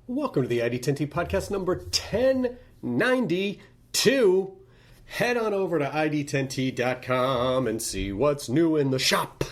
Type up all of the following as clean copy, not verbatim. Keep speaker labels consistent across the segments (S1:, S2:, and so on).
S1: Welcome to the ID10T podcast number 1092. Head on over to ID10T.com and see what's new in the shop.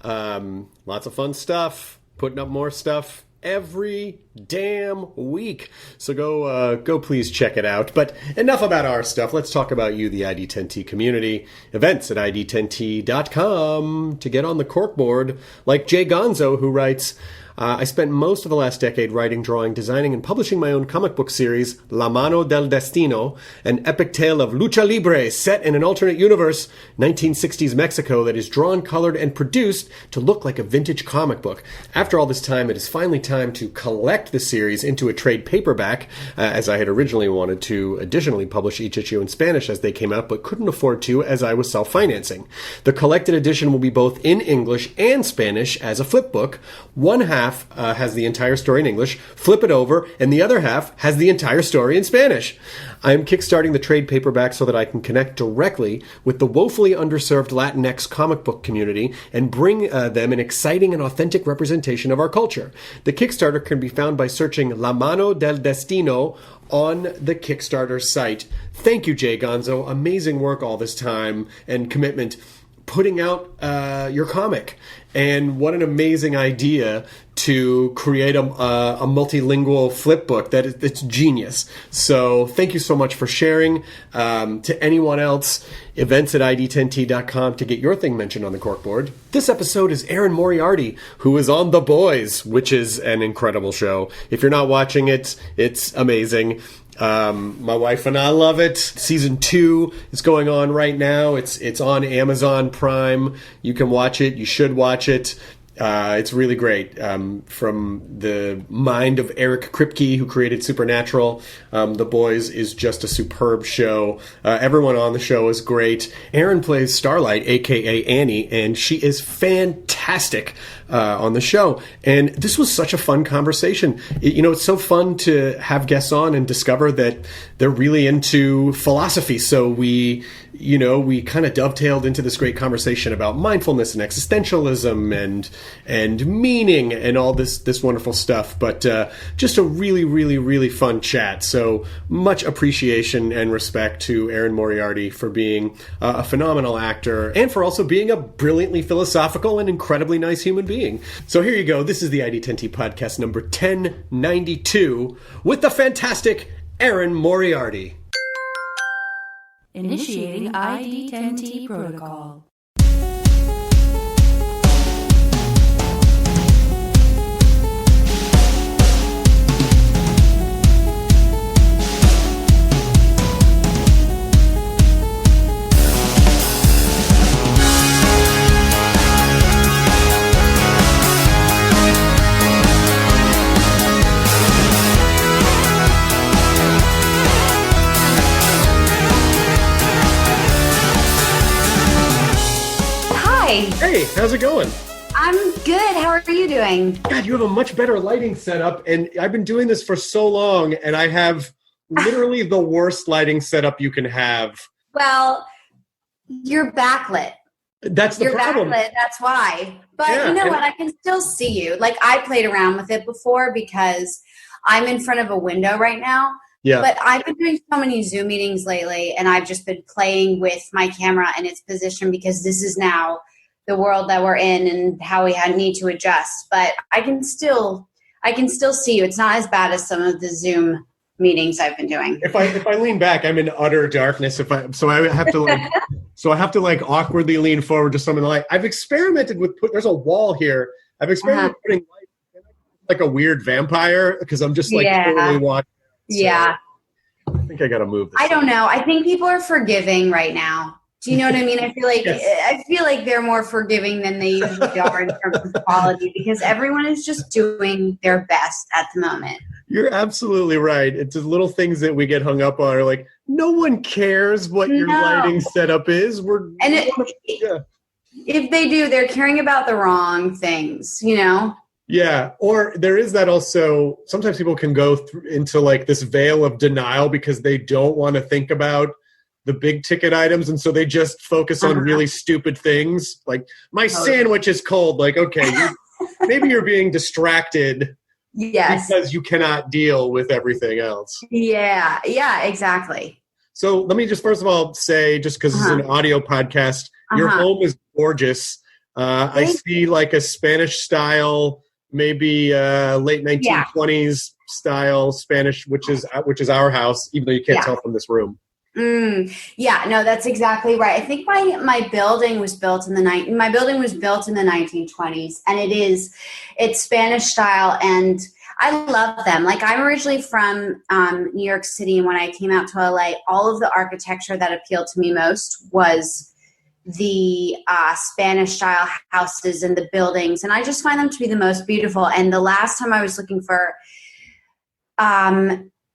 S1: Lots of fun stuff, putting up more stuff every damn week. So go please check it out. But enough about our stuff. Let's talk about you, the ID10T community. Events at ID10T.com to get on the corkboard, like Jay Gonzo, who writes, I spent most of the last decade writing, drawing, designing, and publishing my own comic book series, La Mano del Destino, an epic tale of lucha libre set in an alternate universe, 1960s Mexico, that is drawn, colored, and produced to look like a vintage comic book. After all this time, it is finally time to collect the series into a trade paperback, as I had originally wanted to additionally publish each issue in Spanish as they came out, but couldn't afford to as I was self-financing. The collected edition will be both in English and Spanish as a flip book. One half has the entire story in English, flip it over, and the other half has the entire story in Spanish. I am kickstarting the trade paperback so that I can connect directly with the woefully underserved Latinx comic book community and bring them an exciting and authentic representation of our culture. The Kickstarter can be found by searching La Mano del Destino on the Kickstarter site. Thank you, Jay Gonzo. Amazing work all this time and commitment putting out your comic. And what an amazing idea to create a multilingual flip book. It's genius. So thank you so much for sharing. To anyone else, events at ID10T.com to get your thing mentioned on the corkboard. This episode is Erin Moriarty, who is on The Boys, which is an incredible show. If you're not watching it, it's amazing. My wife and I love it. Season 2 is going on right now. It's on Amazon Prime. You can watch it. You should watch it. It's really great. From the mind of Eric Kripke, who created Supernatural, The Boys is just a superb show. Everyone on the show is great. Erin plays Starlight, a.k.a. Annie, and she is fantastic on the show. And this was such a fun conversation. It's so fun to have guests on and discover that they're really into philosophy. So we kind of dovetailed into this great conversation about mindfulness and existentialism and meaning and all this wonderful stuff. But just a really, really, really fun chat. So much appreciation and respect to Erin Moriarty for being a phenomenal actor and for also being a brilliantly philosophical and incredibly nice human being. So here you go. This is the ID10T podcast number 1092 with the fantastic Erin Moriarty.
S2: Initiating ID10T protocol.
S1: Hey, how's it going?
S3: I'm good. How are you doing?
S1: God, you have a much better lighting setup, and I've been doing this for so long, and I have literally the worst lighting setup you can have.
S3: Well, you're backlit.
S1: That's the problem.
S3: You're backlit, that's why. But
S1: yeah,
S3: you know what? I can still see you. Like, I played around with it before because I'm in front of a window right now.
S1: Yeah.
S3: But I've been doing so many Zoom meetings lately, and I've just been playing with my camera and its position because this is now the world that we're in and how we need to adjust. But I can still see you. It's not as bad as some of the Zoom meetings I've been doing.
S1: If I lean back, I'm in utter darkness. So I have to awkwardly lean forward to some of the light. I've experimented with there's a wall here. I've experimented with putting light like a weird vampire because I'm just totally watching. So
S3: yeah.
S1: I think I got to move this.
S3: I don't know. I think people are forgiving right now. Do you know what I mean? I feel like
S1: Yes.
S3: I feel like they're more forgiving than they usually are in terms of quality because everyone is just doing their best at the moment.
S1: You're absolutely right. It's the little things that we get hung up on are like, no one cares what your lighting setup is.
S3: If they do, they're caring about the wrong things, you know?
S1: Yeah. Or there is that also, sometimes people can go into like this veil of denial because they don't want to think about the big ticket items. And so they just focus on really stupid things. Like my sandwich is cold. Like, okay, maybe you're being distracted
S3: Yes.
S1: because you cannot deal with everything else.
S3: Yeah. Yeah, exactly.
S1: So let me just first of all say, just because this is an audio podcast, your home is gorgeous. I see like a Spanish style, maybe late 1920s style Spanish, which is our house, even though you can't tell from this room.
S3: Yeah, no, that's exactly right. I think my building was built in the 1920s, and it's Spanish style, and I love them. Like, I'm originally from New York City, and when I came out to LA, all of the architecture that appealed to me most was the Spanish style houses and the buildings, and I just find them to be the most beautiful. And the last time I was looking for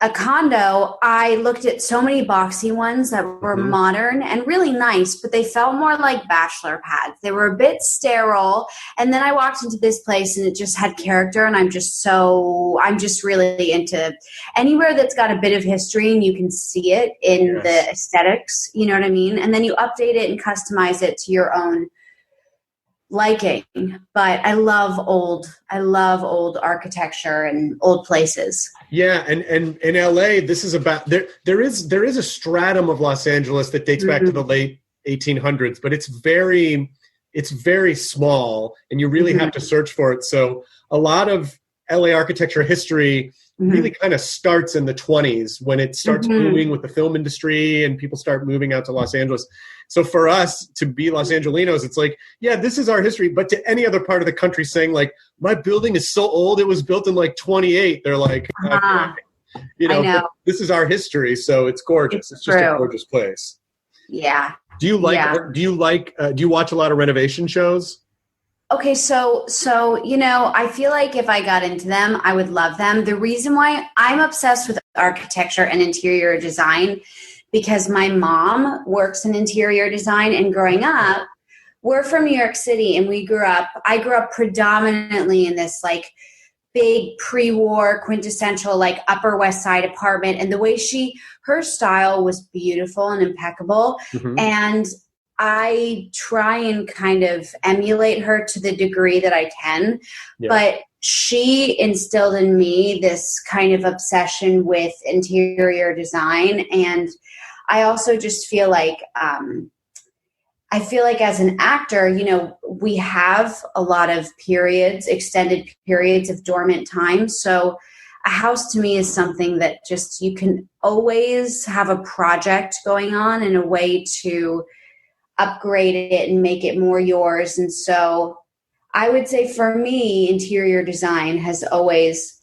S3: a condo, I looked at so many boxy ones that were modern and really nice, but they felt more like bachelor pads. They were a bit sterile. And then I walked into this place and it just had character. And I'm just really into anywhere that's got a bit of history and you can see it in the aesthetics. You know what I mean? And then you update it and customize it to your own liking. But I love old architecture and old places.
S1: Yeah, and in LA, this is about there is a stratum of Los Angeles that dates back to the late 1800s, but it's very small, and you really have to search for it. So a lot of LA architecture history really kind of starts in the 20s when it starts booming with the film industry and people start moving out to Los Angeles. So for us to be Los Angelinos, it's like, yeah, this is our history. But to any other part of the country saying like, my building is so old, it was built in like 28. They're like, okay. This is our history. So it's gorgeous. It's just a gorgeous place.
S3: Yeah.
S1: Do you watch a lot of renovation shows?
S3: Okay, so I feel like if I got into them, I would love them. The reason why I'm obsessed with architecture and interior design, because my mom works in interior design, and growing up, we're from New York City, and I grew up predominantly in this like big pre-war quintessential like Upper West Side apartment, and the way her style was beautiful and impeccable, and I try and kind of emulate her to the degree that I can, but she instilled in me this kind of obsession with interior design. And I also just feel like, as an actor, we have a lot of extended periods of dormant time. So a house to me is something that just, you can always have a project going on and a way to upgrade it and make it more yours. And so I would say for me, interior design has always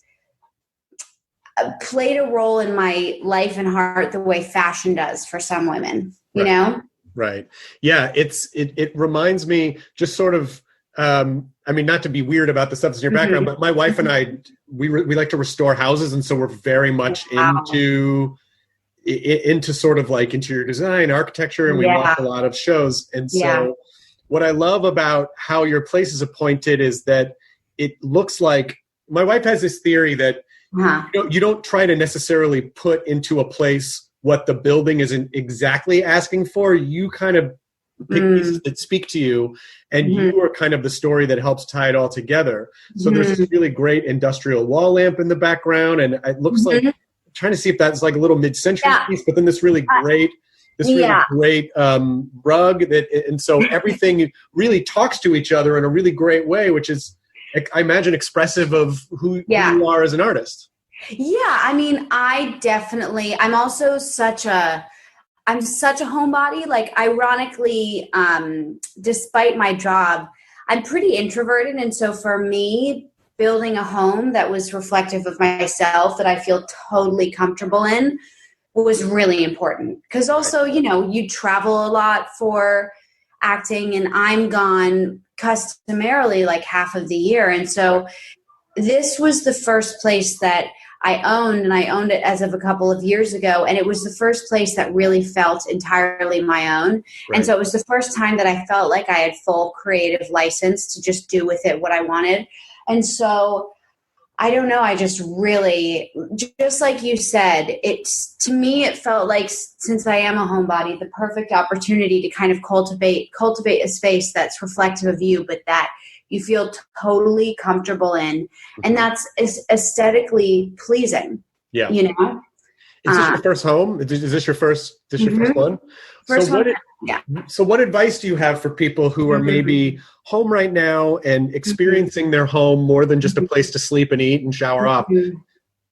S3: played a role in my life and heart the way fashion does for some women, you know?
S1: Right. Yeah. It reminds me just sort of, not to be weird about the stuff that's in your background, but my wife and I, we like to restore houses. And so we're very much into sort of like interior design, architecture, and we watch a lot of shows. And so what I love about how your place is appointed is that it looks like, my wife has this theory that you don't try to necessarily put into a place what the building isn't exactly asking for. You kind of pick pieces that speak to you, and you are kind of the story that helps tie it all together. So there's this really great industrial wall lamp in the background, and it looks like, trying to see if that's like a little mid-century piece, but then this really great rug and so everything really talks to each other in a really great way, which is, I imagine, expressive of who you are as an artist.
S3: Yeah, I'm also such a homebody. Like, ironically, despite my job, I'm pretty introverted, and so for me, building a home that was reflective of myself, that I feel totally comfortable in, was really important. Because also, you travel a lot for acting, and I'm gone customarily like half of the year. And so this was the first place that I owned, and I owned it as of a couple of years ago. And it was the first place that really felt entirely my own. Right. And so it was the first time that I felt like I had full creative license to just do with it what I wanted. And so, I don't know, I just really, just like you said, to me, it felt like, since I am a homebody, the perfect opportunity to kind of cultivate a space that's reflective of you, but that you feel totally comfortable in, and that's aesthetically pleasing.
S1: Yeah.
S3: You know?
S1: Is this your first home? Is this your first one?
S3: First
S1: so
S3: one, yeah.
S1: So what advice do you have for people who are maybe home right now and experiencing their home more than just a place to sleep and eat and shower off,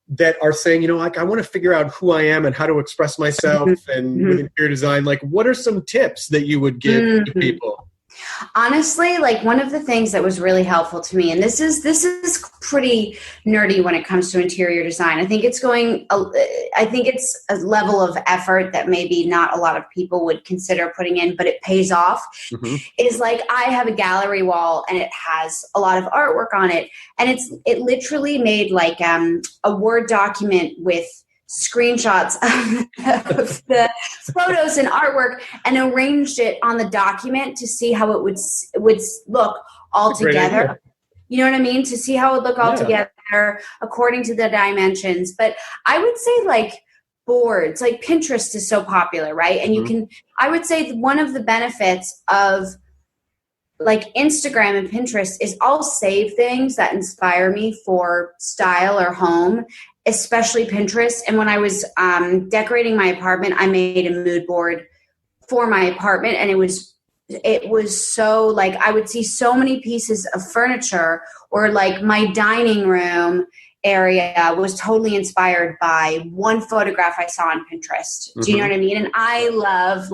S1: that are saying, you know, like, I want to figure out who I am and how to express myself and with interior design, like, what are some tips that you would give to people?
S3: Honestly, like, one of the things that was really helpful to me, and this is pretty nerdy when it comes to interior design. I think it's a level of effort that maybe not a lot of people would consider putting in, but it pays off. Is like, I have a gallery wall and it has a lot of artwork on it, and it literally made like a Word document with screenshots of the photos and artwork, and arranged it on the document to see how it would look all together. You know what I mean? To see how it would look all together according to the dimensions. But I would say, like, boards, like Pinterest is so popular, right? And I would say one of the benefits of like Instagram and Pinterest is I'll save things that inspire me for style or home, especially Pinterest. And when I was decorating my apartment, I made a mood board for my apartment, and it was so, like, I would see so many pieces of furniture, or like my dining room area was totally inspired by one photograph I saw on Pinterest. Do you know what I mean? And I love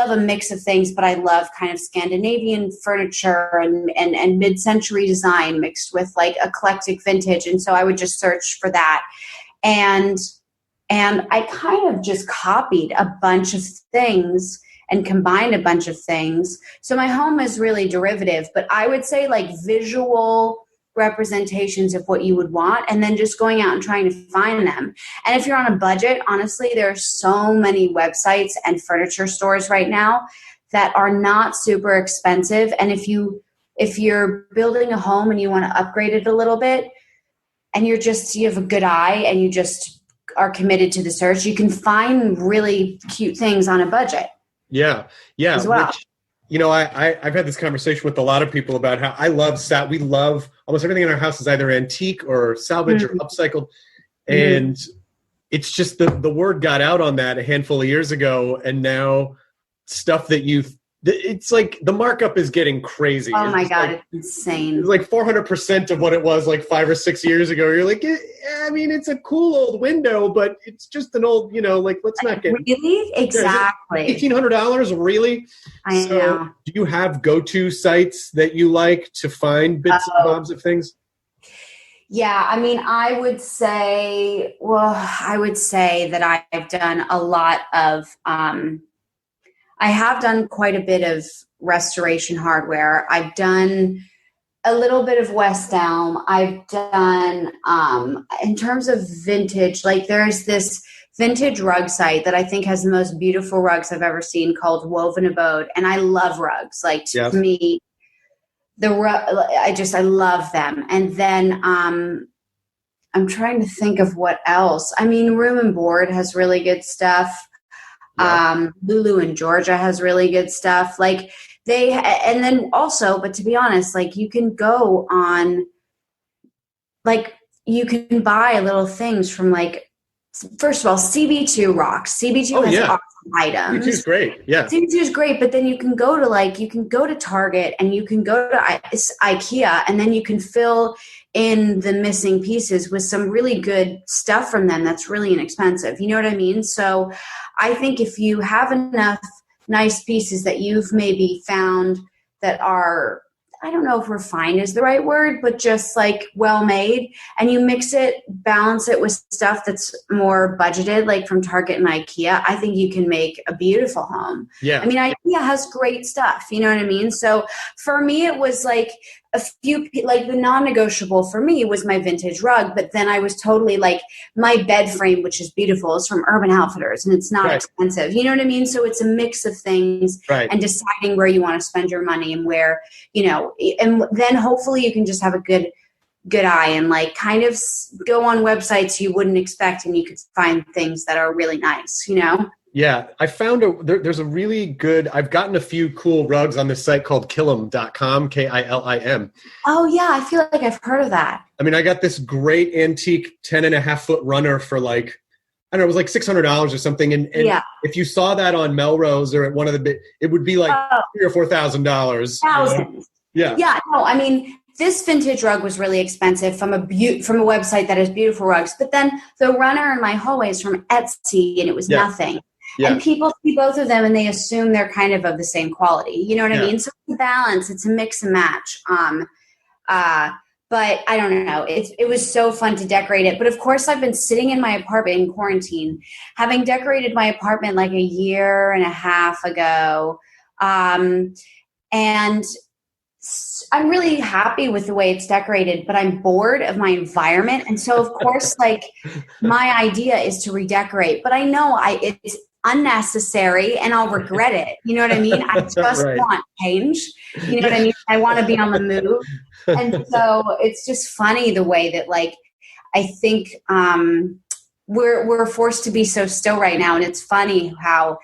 S3: a mix of things, but I love kind of Scandinavian furniture and mid-century design mixed with like eclectic vintage. And so I would just search for that. And I kind of just copied a bunch of things and combined a bunch of things. So my home is really derivative, but I would say like visual representations of what you would want, and then just going out and trying to find them. And if you're on a budget, honestly, there are so many websites and furniture stores right now that are not super expensive. And if you're building a home and you want to upgrade it a little bit, and you have a good eye and you just are committed to the search, you can find really cute things on a budget.
S1: Yeah.
S3: As well.
S1: Which, you know, I've had this conversation with a lot of people about how we love almost everything in our house is either antique or salvage or upcycled. And it's just the word got out on that a handful of years ago. And now stuff that it's like the markup is getting crazy.
S3: Oh my God, it's insane.
S1: It's like 400% of what it was like 5 or 6 years ago. You're like, I mean, it's a cool old window, but it's just an old, you know, like, let's not get...
S3: Really? Exactly.
S1: $1,800, really?
S3: I know.
S1: Do you have go-to sites that you like to find bits and bobs of things?
S3: Yeah, I mean, I would say that I've done a lot of... I have done quite a bit of restoration hardware. I've done a little bit of West Elm. I've done, in terms of vintage, like there's this vintage rug site that I think has the most beautiful rugs I've ever seen called Woven Abode. And I love rugs. Like, to me, I love them. And then I'm trying to think of what else. I mean, Room and Board has really good stuff. Lulu in Georgia has really good stuff. Like and then also, but to be honest, like you can go on, like you can buy little things from, like, first of all, CB2 rocks. CB2 has awesome items.
S1: CB2 is great. Yeah.
S3: CB2 is great, but then you can go to Target and you can go to IKEA, and then you can fill in the missing pieces with some really good stuff from them that's really inexpensive. You know what I mean? So I think if you have enough nice pieces that you've maybe found that are, I don't know if refined is the right word, but just like well made, and you mix it, balance it with stuff that's more budgeted, like from Target and IKEA, I think you can make a beautiful home.
S1: Yeah.
S3: I mean, IKEA has great stuff, you know what I mean? So for me, it was like a few, like the non-negotiable for me was my vintage rug, but then I was totally like, my bed frame, which is beautiful, is from Urban Outfitters, and it's not expensive. You know what I mean? So it's a mix of things, and deciding where you want to spend your money and where, you know, and then hopefully you can just have a good eye and like kind of go on websites you wouldn't expect, and you could find things that are really nice, you know?
S1: Yeah, I found there's a really good, I've gotten a few cool rugs on this site called Kilim.com, Kilim.
S3: Oh yeah, I feel like I've heard of that.
S1: I mean, I got this great antique 10.5 foot runner for like, I don't know, it was like $600 or something. And if you saw that on Melrose or at one of the, it would be like $3,000 or $4,000.
S3: Thousands.
S1: Yeah.
S3: Yeah. No, I mean, this vintage rug was really expensive from a website that has beautiful rugs. But then the runner in my hallway is from Etsy, and it was nothing. Yeah. And people see both of them and they assume they're kind of the same quality. You know what I mean? So it's a balance. It's a mix and match. But I don't know. It was so fun to decorate it. But of course, I've been sitting in my apartment in quarantine, having decorated my apartment like a year and a half ago. And I'm really happy with the way it's decorated, but I'm bored of my environment. And so, of course, like my idea is to redecorate. But I know it's unnecessary and I'll regret it. You know what I mean? I just want change. You know what I mean? I want to be on the move. And so it's just funny the way that like I think we're forced to be so still right now. And it's funny how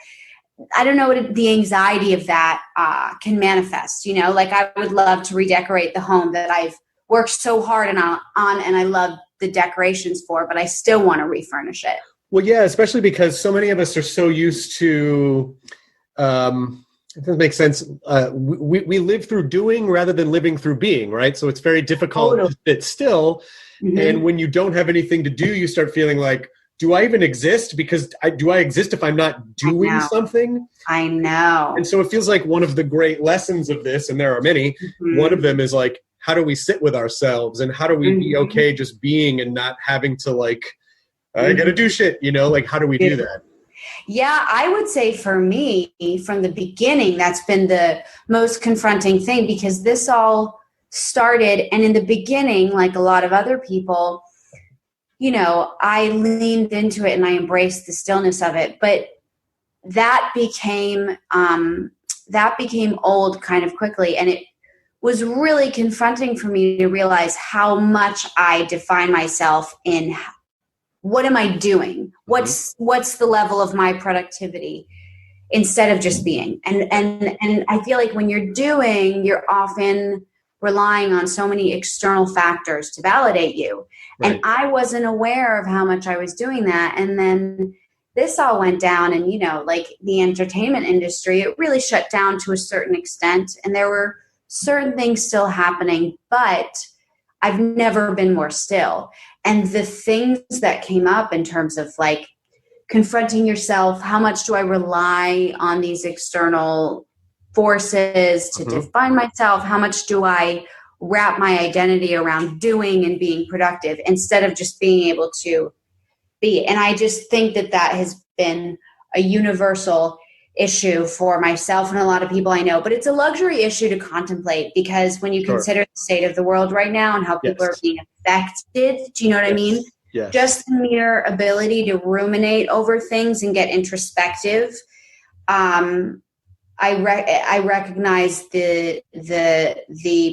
S3: I don't know what the anxiety of that can manifest. You know, like I would love to redecorate the home that I've worked so hard on and I love the decorations for, but I still want to refurnish it.
S1: Well, yeah, especially because so many of us are so used to, it doesn't make sense. We live through doing rather than living through being, right? So it's very difficult to sit still. Mm-hmm. And when you don't have anything to do, you start feeling like, do I even exist? Because do I exist if I'm not doing something?
S3: I know.
S1: And so it feels like one of the great lessons of this, and there are many, one of them is like, how do we sit with ourselves? And how do we be okay just being and not having to like, I got to do shit, you know, like how do we do that?
S3: Yeah, I would say for me, from the beginning, that's been the most confronting thing because this all started. And in the beginning, like a lot of other people, you know, I leaned into it and I embraced the stillness of it. But that became old kind of quickly. And it was really confronting for me to realize how much I define myself in what am I doing? What's the level of my productivity instead of just being? And I feel like when you're doing, you're often relying on so many external factors to validate you. Right. And I wasn't aware of how much I was doing that. And then this all went down and, you know, like the entertainment industry, it really shut down to a certain extent. And there were certain things still happening, but I've never been more still. And the things that came up in terms of like confronting yourself, how much do I rely on these external forces to define myself? How much do I wrap my identity around doing and being productive instead of just being able to be? And I just think that has been a universal issue for myself and a lot of people I know, but it's a luxury issue to contemplate because when you consider the state of the world right now and how people are being affected, do you know what I mean?
S1: Yes.
S3: Just the mere ability to ruminate over things and get introspective. I recognize the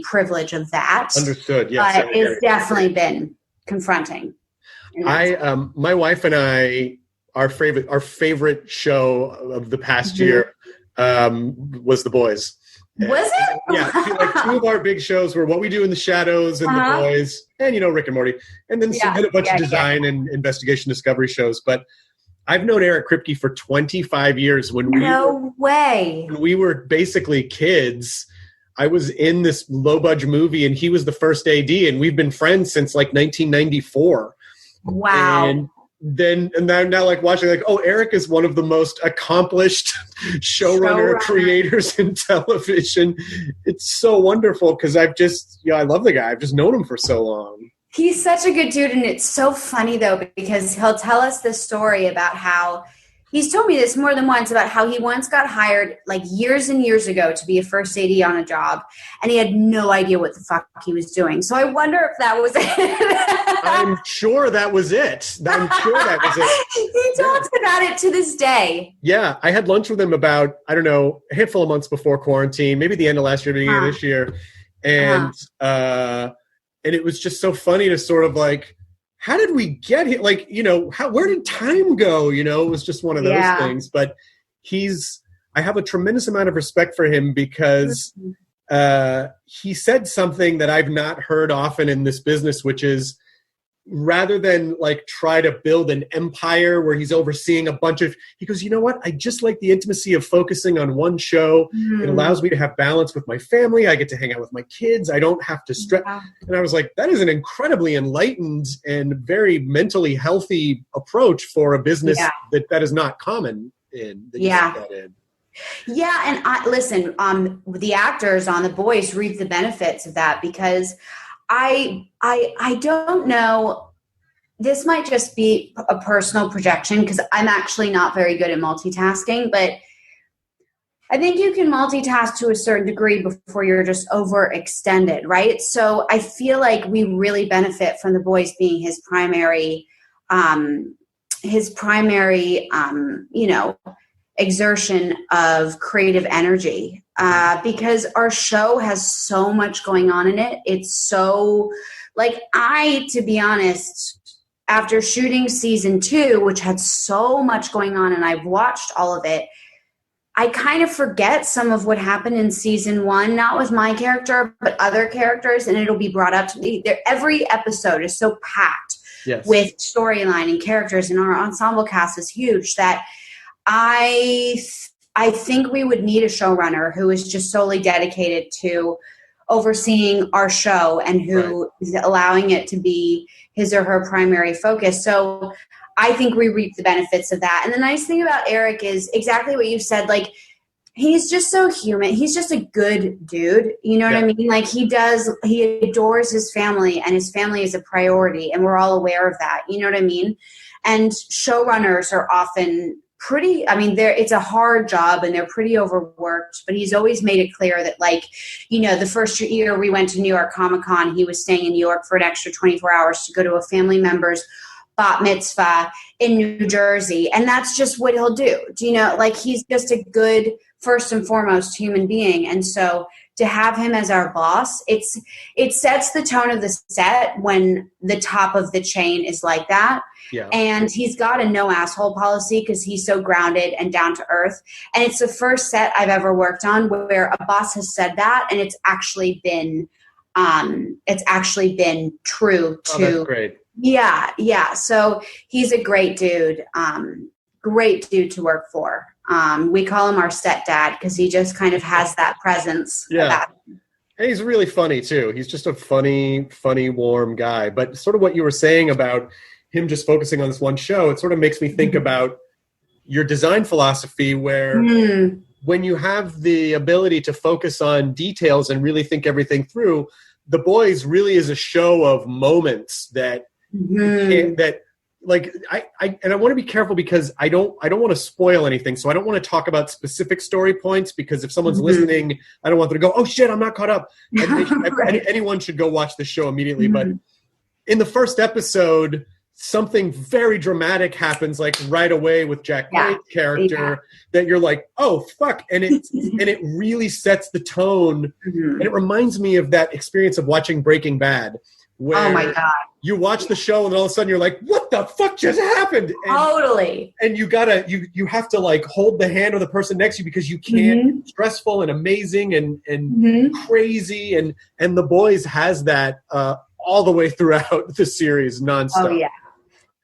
S3: privilege of that.
S1: Understood. Yes,
S3: but it's definitely been confronting.
S1: My wife and I, our favorite show of the past year was The Boys.
S3: Was it?
S1: Yeah, like two of our big shows were What We Do in the Shadows and The Boys, and Rick and Morty, and then a bunch of design and investigation discovery shows. But I've known Eric Kripke for 25 years. When we were basically kids, I was in this low-budget movie, and he was the first AD, and we've been friends since like 1994.
S3: Wow.
S1: And now like watching like, oh, Eric is one of the most accomplished showrunner creators in television. It's so wonderful because I love the guy. I've just known him for so long.
S3: He's such a good dude, and it's so funny though because he'll tell us this story about how he's told me this more than once about how he once got hired like years and years ago to be a first AD on a job, and he had no idea what the fuck he was doing. So I wonder if that was it.
S1: I'm sure that was it.
S3: He talks about it to this day.
S1: Yeah, I had lunch with him about, I don't know, a handful of months before quarantine, maybe the end of last year, beginning of this year. And it was just so funny to sort of like how did we get here? Like, where did time go? It was just one of those things. But I have a tremendous amount of respect for him because he said something that I've not heard often in this business, which is, rather than like try to build an empire where he's overseeing a bunch of, he goes, you know what? I just like the intimacy of focusing on one show. It allows me to have balance with my family. I get to hang out with my kids. I don't have to stress. And I was like, that is an incredibly enlightened and very mentally healthy approach for a business that is not common in.
S3: Yeah, and listen, the actors on The Boys reap the benefits of that, because I don't know. This might just be a personal projection because I'm actually not very good at multitasking, but I think you can multitask to a certain degree before you're just overextended, right? So I feel like we really benefit from The Boys being his primary, exertion of creative energy, because our show has so much going on in it. It's so, like, to be honest, after shooting season 2, which had so much going on, and I've watched all of it, I kind of forget some of what happened in season 1, not with my character, but other characters, and it'll be brought up to me. Every episode is so packed with storyline and characters, and our ensemble cast is huge that I think we would need a showrunner who is just solely dedicated to overseeing our show and who is allowing it to be his or her primary focus. So I think we reap the benefits of that. And the nice thing about Eric is exactly what you said. Like, he's just so human. He's just a good dude. You know what I mean? Like, he adores his family, and his family is a priority, and we're all aware of that. You know what I mean? And showrunners are often it's a hard job and they're pretty overworked, but he's always made it clear that, like, the first year we went to New York Comic-Con, he was staying in New York for an extra 24 hours to go to a family member's bat mitzvah in New Jersey. And that's just what he'll do. Like, he's just a good, first and foremost, human being. And so to have him as our boss, it sets the tone of the set when the top of the chain is like that. Yeah. And he's got a no asshole policy because he's so grounded and down to earth. And it's the first set I've ever worked on where a boss has said that, and it's actually been true to. Oh, that's great. Yeah. So he's a great dude. Great dude to work for. We call him our set dad because he just kind of has that presence.
S1: Yeah. And he's really funny too. He's just a funny, warm guy. But sort of what you were saying about him just focusing on this one show, it sort of makes me think about your design philosophy where when you have the ability to focus on details and really think everything through, The Boys really is a show of moments that like I want to be careful because I don't want to spoil anything. So I don't want to talk about specific story points because if someone's listening, I don't want them to go, oh shit, I'm not caught up. Anyone should go watch the show immediately. But in the first episode, something very dramatic happens like right away with Jack White's character that you're like, oh fuck. And it really sets the tone. And it reminds me of that experience of watching Breaking Bad. Where
S3: oh my God.
S1: You watch the show and all of a sudden you're like, what the fuck just happened?
S3: Totally.
S1: And you have to like hold the hand of the person next to you because you can't. It's stressful and amazing and crazy. And The Boys has that all the way throughout the series nonstop.
S3: Oh yeah.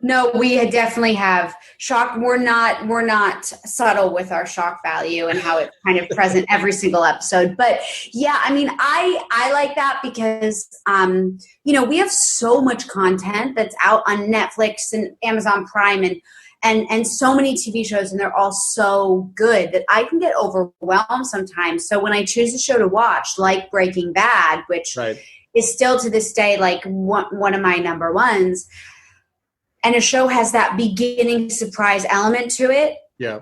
S3: No, we definitely have shock. We're not subtle with our shock value and how it's kind of present every single episode. But yeah, I mean, I like that because, we have so much content that's out on Netflix and Amazon Prime and so many TV shows, and they're all so good that I can get overwhelmed sometimes. So when I choose a show to watch, like Breaking Bad, which is still to this day like one of my number ones, and a show has that beginning surprise element to it. Yeah,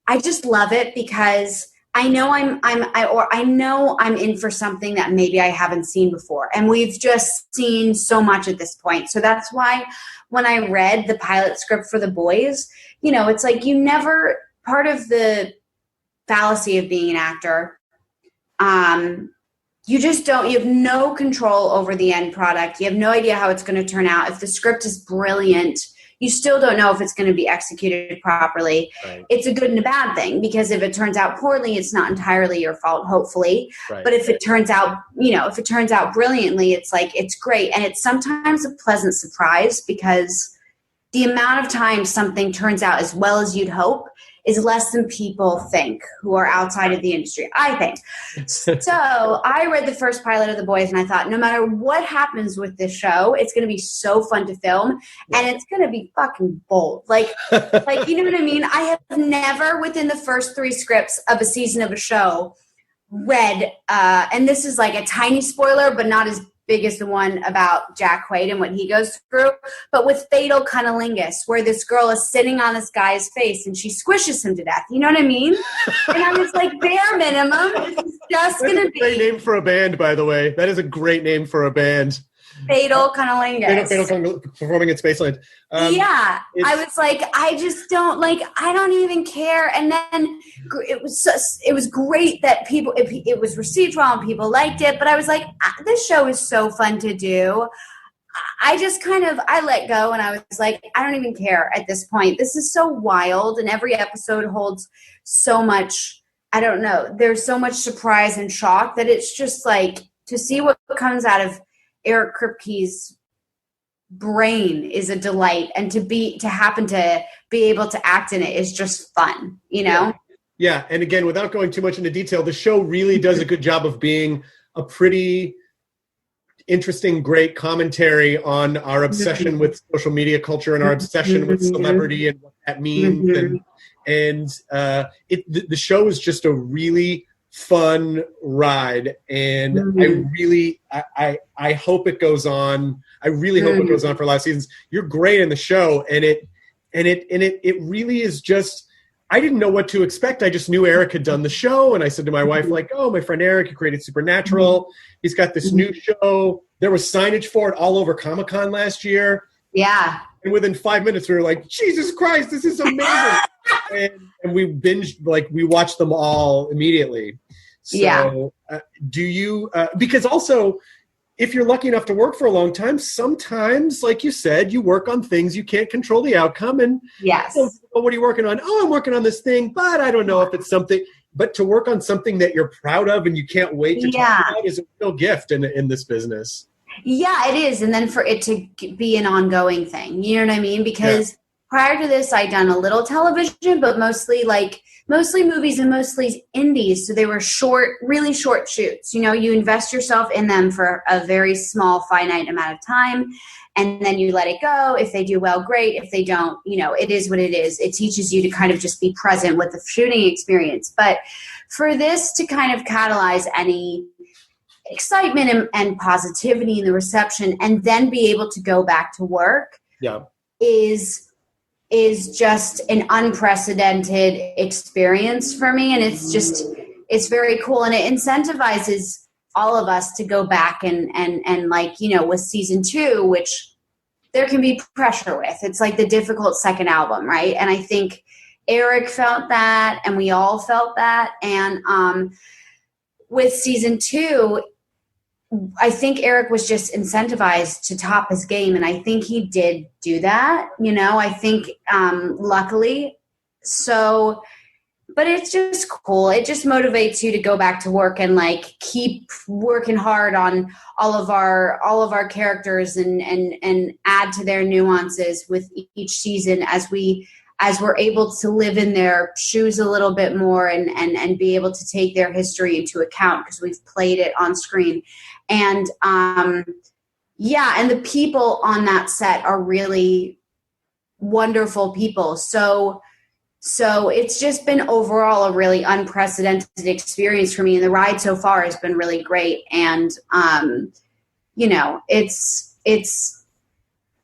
S3: I just love it because I know I'm in for something that maybe I haven't seen before, and we've just seen so much at this point. So that's why when I read the pilot script for The Boys, it's like part of the fallacy of being an actor. you just don't, you have no control over the end product. You have no idea how it's going to turn out. If the script is brilliant, you still don't know if it's going to be executed properly.
S1: Right.
S3: It's a good and a bad thing, because if it turns out poorly, it's not entirely your fault, hopefully.
S1: Right.
S3: But if it turns out, if it turns out brilliantly, it's like, it's great. And it's sometimes a pleasant surprise, because the amount of times something turns out as well as you'd hope is less than people think who are outside of the industry, I think. So I read the first pilot of The Boys, and I thought, no matter what happens with this show, it's going to be so fun to film, and it's going to be fucking bold. Like, you know what I mean? I have never, within the first 3 scripts of a season of a show, read, and this is like a tiny spoiler, but not as big as the one about Jack Quaid and what he goes through, but with Fatal Cunnilingus, where this girl is sitting on this guy's face and she squishes him to death. You know what I mean? And I was like, bare minimum, it's just going to be...
S1: Great name for a band, by the way. That is a great name for a band.
S3: Fatal Cunnilingus.
S1: Fatal Cunnilingus, performing at Spaceland.
S3: I was like, I just don't, like, I don't even care. And then it was great that people, it was received well and people liked it, but I was like, this show is so fun to do. I just I let go, and I was like, I don't even care at this point. This is so wild, and every episode holds so much, I don't know, there's so much surprise and shock that it's just like, to see what comes out of Eric Kripke's brain is a delight, and to happen to be able to act in it is just fun,
S1: Yeah, and again, without going too much into detail, the show really does a good job of being a pretty interesting, great commentary on our obsession with social media culture and our obsession with celebrity and what that means. And the show is just a really fun ride, and I hope it goes on. I really hope it goes on for a lot of seasons. You're great in the show, and it really is just, I didn't know what to expect. I just knew Eric had done the show, and I said to my wife, like, oh, my friend Eric, he created Supernatural. He's got this new show. There was signage for it all over Comic-Con last year.
S3: Yeah.
S1: And within 5 minutes, we were like, Jesus Christ, this is amazing. and we binged, we watched them all immediately. So do you, because also, if you're lucky enough to work for a long time, sometimes, like you said, you work on things you can't control the outcome. And
S3: yes.
S1: Oh, what are you working on? Oh, I'm working on this thing, but I don't know if it's something. But to work on something that you're proud of and you can't wait to talk about is a real gift in this business.
S3: Yeah, it is. And then for it to be an ongoing thing, you know what I mean? Because prior to this, I'd done a little television, but mostly movies and mostly indies. So they were really short shoots. You invest yourself in them for a very small, finite amount of time, and then you let it go. If they do well, great. If they don't, it is what it is. It teaches you to kind of just be present with the shooting experience. But for this to kind of catalyze any excitement and positivity in the reception, and then be able to go back to work is just an unprecedented experience for me. And it's very cool. And it incentivizes all of us to go back and with season 2, which there can be pressure with. It's like the difficult second album, right? And I think Eric felt that, and we all felt that. And with season 2, I think Eric was just incentivized to top his game, and I think he did do that, I think luckily. So, but it's just cool. It just motivates you to go back to work and keep working hard on all of our characters and add to their nuances with each season as we're able to live in their shoes a little bit more and be able to take their history into account because we've played it on screen. And and the people on that set are really wonderful people. So it's just been overall a really unprecedented experience for me. And the ride so far has been really great. And,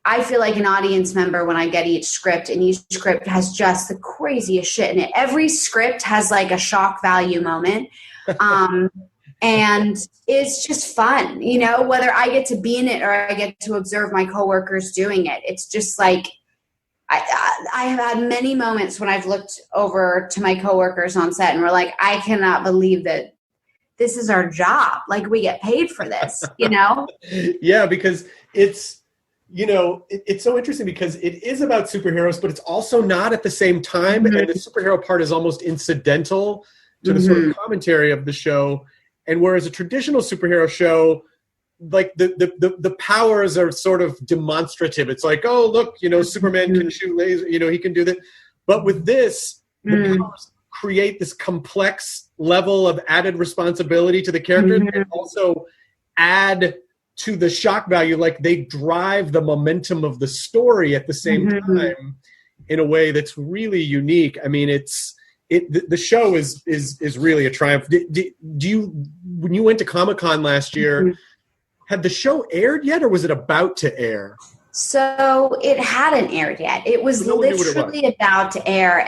S3: I feel like an audience member when I get each script, and each script has just the craziest shit in it. Every script has a shock value moment. And it's just fun, whether I get to be in it or I get to observe my coworkers doing it. It's just I have had many moments when I've looked over to my coworkers on set and we're like, I cannot believe that this is our job. Like, we get paid for this, you know?
S1: Yeah, because it's, it's so interesting because it is about superheroes, but it's also not at the same time. And the superhero part is almost incidental to the sort of commentary of the show. And whereas a traditional superhero show, like the powers are sort of demonstrative. It's like, oh, look, Superman can shoot laser, he can do that. But with this, the powers create this complex level of added responsibility to the characters and also add to the shock value. Like, they drive the momentum of the story at the same time in a way that's really unique. I mean, the show is really a triumph. Do you, when you went to Comic-Con last year, had the show aired yet, or was it about to air?
S3: So it hadn't aired yet. It was literally about to air,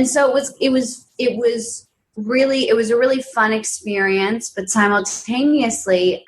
S3: so it was a really fun experience. But simultaneously,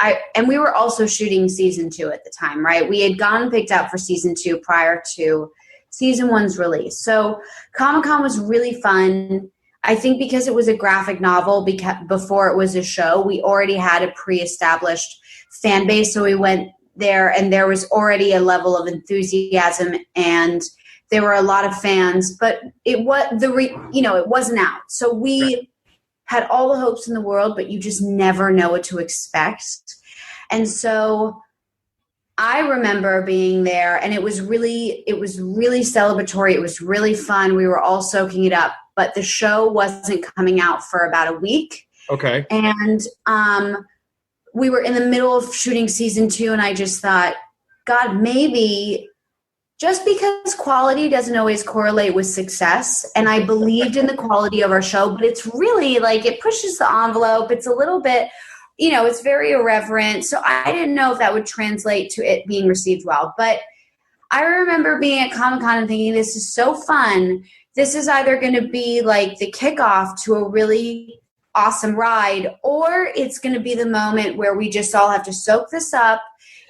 S3: we were also shooting season 2 at the time, right? We had gone and picked up for season 2 prior to season 1's release. So Comic-Con was really fun. I think because it was a graphic novel, before it was a show, we already had a pre-established fan base. So we went there, and there was already a level of enthusiasm, and there were a lot of fans. But it wasn't out. So we had all the hopes in the world, but you just never know what to expect. And so I remember being there, and it was really celebratory. It was really fun. We were all soaking it up. But the show wasn't coming out for about a week.
S1: Okay.
S3: And we were in the middle of shooting season 2, and I just thought, God, maybe just because quality doesn't always correlate with success, and I believed in the quality of our show, but it's really like it pushes the envelope. It's a little bit, it's very irreverent. So I didn't know if that would translate to it being received well. But I remember being at Comic-Con and thinking, this is so fun. This is either going to be like the kickoff to a really awesome ride, or it's going to be the moment where we just all have to soak this up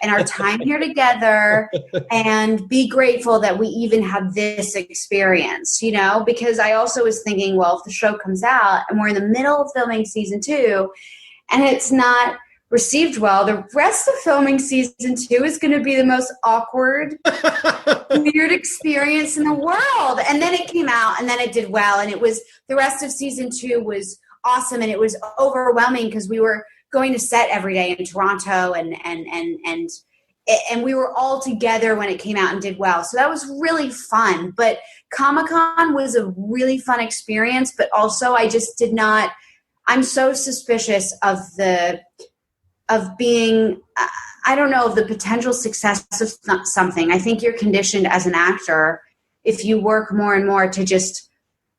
S3: and our time here together and be grateful that we even have this experience, because I also was thinking, well, if the show comes out and we're in the middle of filming season 2 and it's not received well, the rest of filming season 2 is going to be the most awkward, weird experience in the world. And then it came out, and then it did well, and the rest of season 2 was awesome, and it was overwhelming because we were going to set every day in Toronto, and we were all together when it came out and did well. So that was really fun. But Comic-Con was a really fun experience, but also I'm so suspicious of being, I don't know, of the potential success of something. I think you're conditioned as an actor, if you work more and more, to just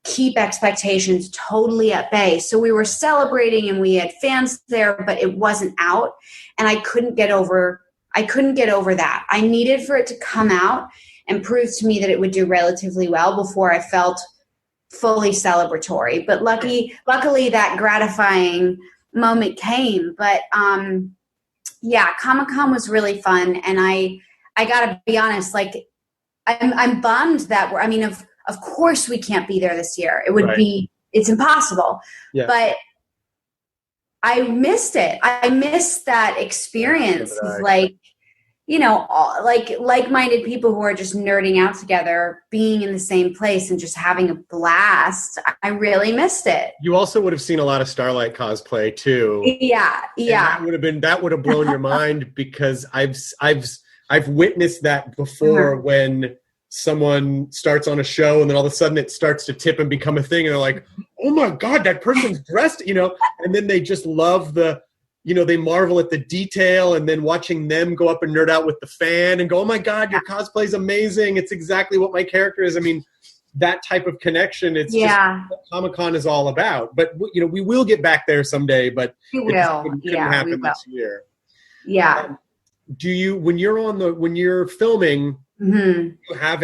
S3: keep expectations totally at bay. So we were celebrating and we had fans there, but it wasn't out. And I couldn't get over that. I needed for it to come out and prove to me that it would do relatively well before I felt fully celebratory. But luckily that gratifying moment came. But Comic-Con was really fun. And I gotta be honest, like I'm bummed that of course we can't be there this year. It would it's impossible. Yeah. But I missed it. I missed that experience of like-minded people who are just nerding out together, being in the same place and just having a blast. I really missed it.
S1: You also would have seen a lot of Starlight cosplay too.
S3: Yeah.
S1: And that would have blown your mind, because I've witnessed that before when someone starts on a show and then all of a sudden it starts to tip and become a thing, and they're like, oh my God, that person's dressed, and then they just love they marvel at the detail, and then watching them go up and nerd out with the fan and go, oh my God, your cosplay's amazing. It's exactly what my character is. I mean, that type of connection, it's just what Comic-Con is all about. But, we will get back there someday, but it couldn't happen this year.
S3: Yeah.
S1: Do you, when you're filming, you have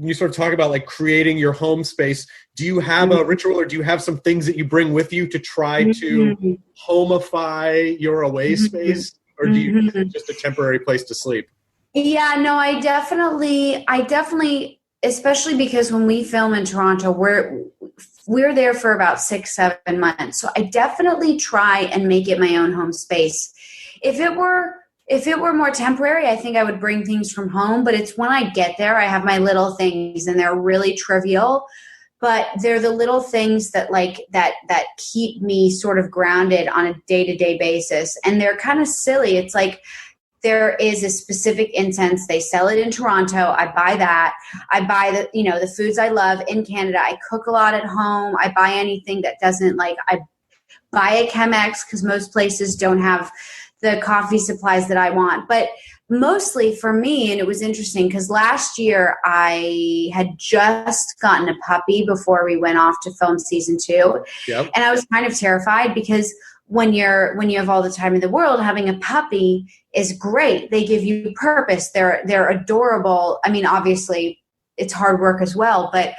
S1: you sort of talk about like creating your home space. Do you have a ritual, or do you have some things that you bring with you to try to homify your away space? Or do you is it just a temporary place to sleep?
S3: Yeah, no, I definitely, especially because when we film in Toronto, we're there for about 6-7 months. So I definitely try and make it my own home space. If it were more temporary, I think I would bring things from home, but it's when I get there, I have my little things and they're really trivial, but they're the little things that that keep me sort of grounded on a day-to-day basis. And they're kind of silly. It's like, there is a specific incense. They sell it in Toronto. I buy that. I buy the foods I love in Canada. I cook a lot at home. I buy anything that doesn't I buy a Chemex because most places don't have the coffee supplies that I want. But mostly for me, and it was interesting because last year I had just gotten a puppy before we went off to film season 2.
S1: Yep.
S3: And I was kind of terrified because when you have all the time in the world, having a puppy is great. They give you purpose. They're adorable. I mean, obviously it's hard work as well, but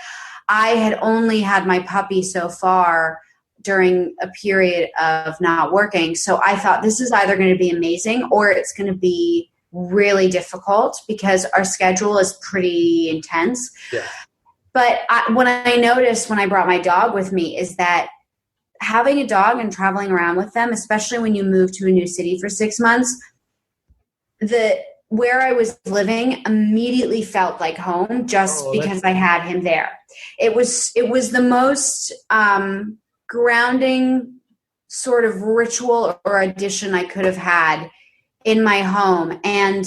S3: I had only had my puppy so far during a period of not working. So I thought this is either going to be amazing or it's going to be really difficult because our schedule is pretty intense.
S1: Yeah.
S3: But what I noticed when I brought my dog with me is that having a dog and traveling around with them, especially when you move to a new city for 6 months, where I was living immediately felt like home just because I had him there. It was the most grounding sort of ritual or addition I could have had in my home. And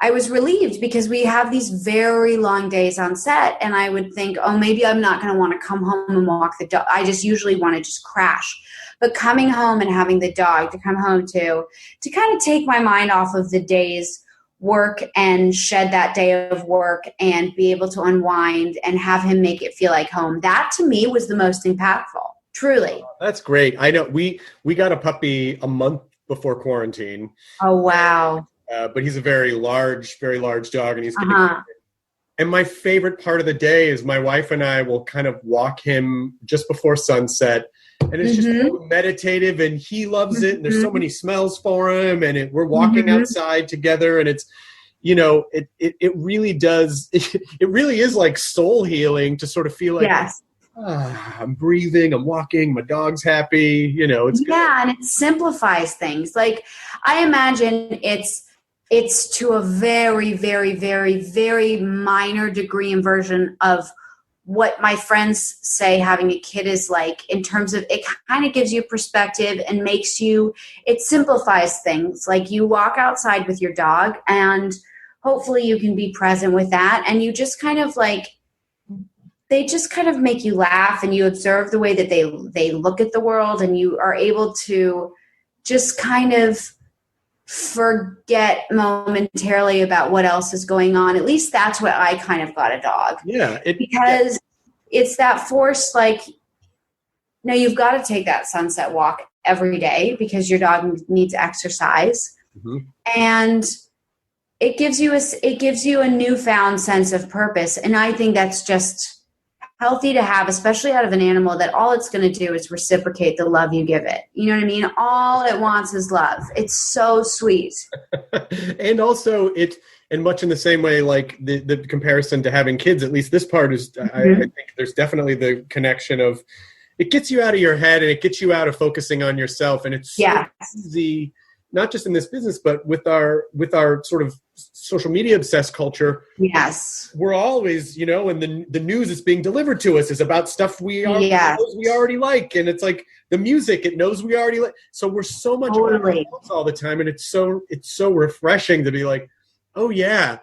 S3: I was relieved because we have these very long days on set, and I would think, oh, maybe I'm not going to want to come home and walk the dog. I just usually want to just crash. But coming home and having the dog to come home to kind of take my mind off of the day's work and shed that day of work and be able to unwind and have him make it feel like home. That to me was the most impactful, truly.
S1: That's great. I know we got a puppy a month before quarantine.
S3: Oh, wow.
S1: But he's a very large dog, and he's going to. And my favorite part of the day is my wife and I will kind of walk him just before sunset, and it's just so meditative, and he loves it. And there's so many smells for him, and we're walking outside together, and it's, it really does. It really is like soul healing to sort of feel like. Yes. I'm breathing, I'm walking, my dog's happy, it's good.
S3: Yeah, and it simplifies things. Like, I imagine it's to a very, very, very, very minor degree and version of what my friends say having a kid is like, in terms of it kind of gives you perspective and it simplifies things. Like, you walk outside with your dog and hopefully you can be present with that. And you just kind of they just kind of make you laugh, and you observe the way that they look at the world, and you are able to just kind of forget momentarily about what else is going on. At least that's what I kind of got a dog.
S1: Yeah.
S3: Because it's that force, no, you've got to take that sunset walk every day because your dog needs exercise. And it gives you a newfound sense of purpose. And I think that's just healthy to have, especially out of an animal that all it's going to do is reciprocate the love you give it. You know what I mean? All it wants is love. It's so sweet.
S1: And also and much in the same way, like the comparison to having kids, at least this part is, I think there's definitely the connection of, it gets you out of your head and it gets you out of focusing on yourself. And it's so easy, not just in this business, but with our sort of social media obsessed culture.
S3: Yes.
S1: We're always, and the news that's being delivered to us is about stuff we already like. And it's like the music, it knows we already like. So we're so much all the time. And it's so refreshing to be like, oh yeah.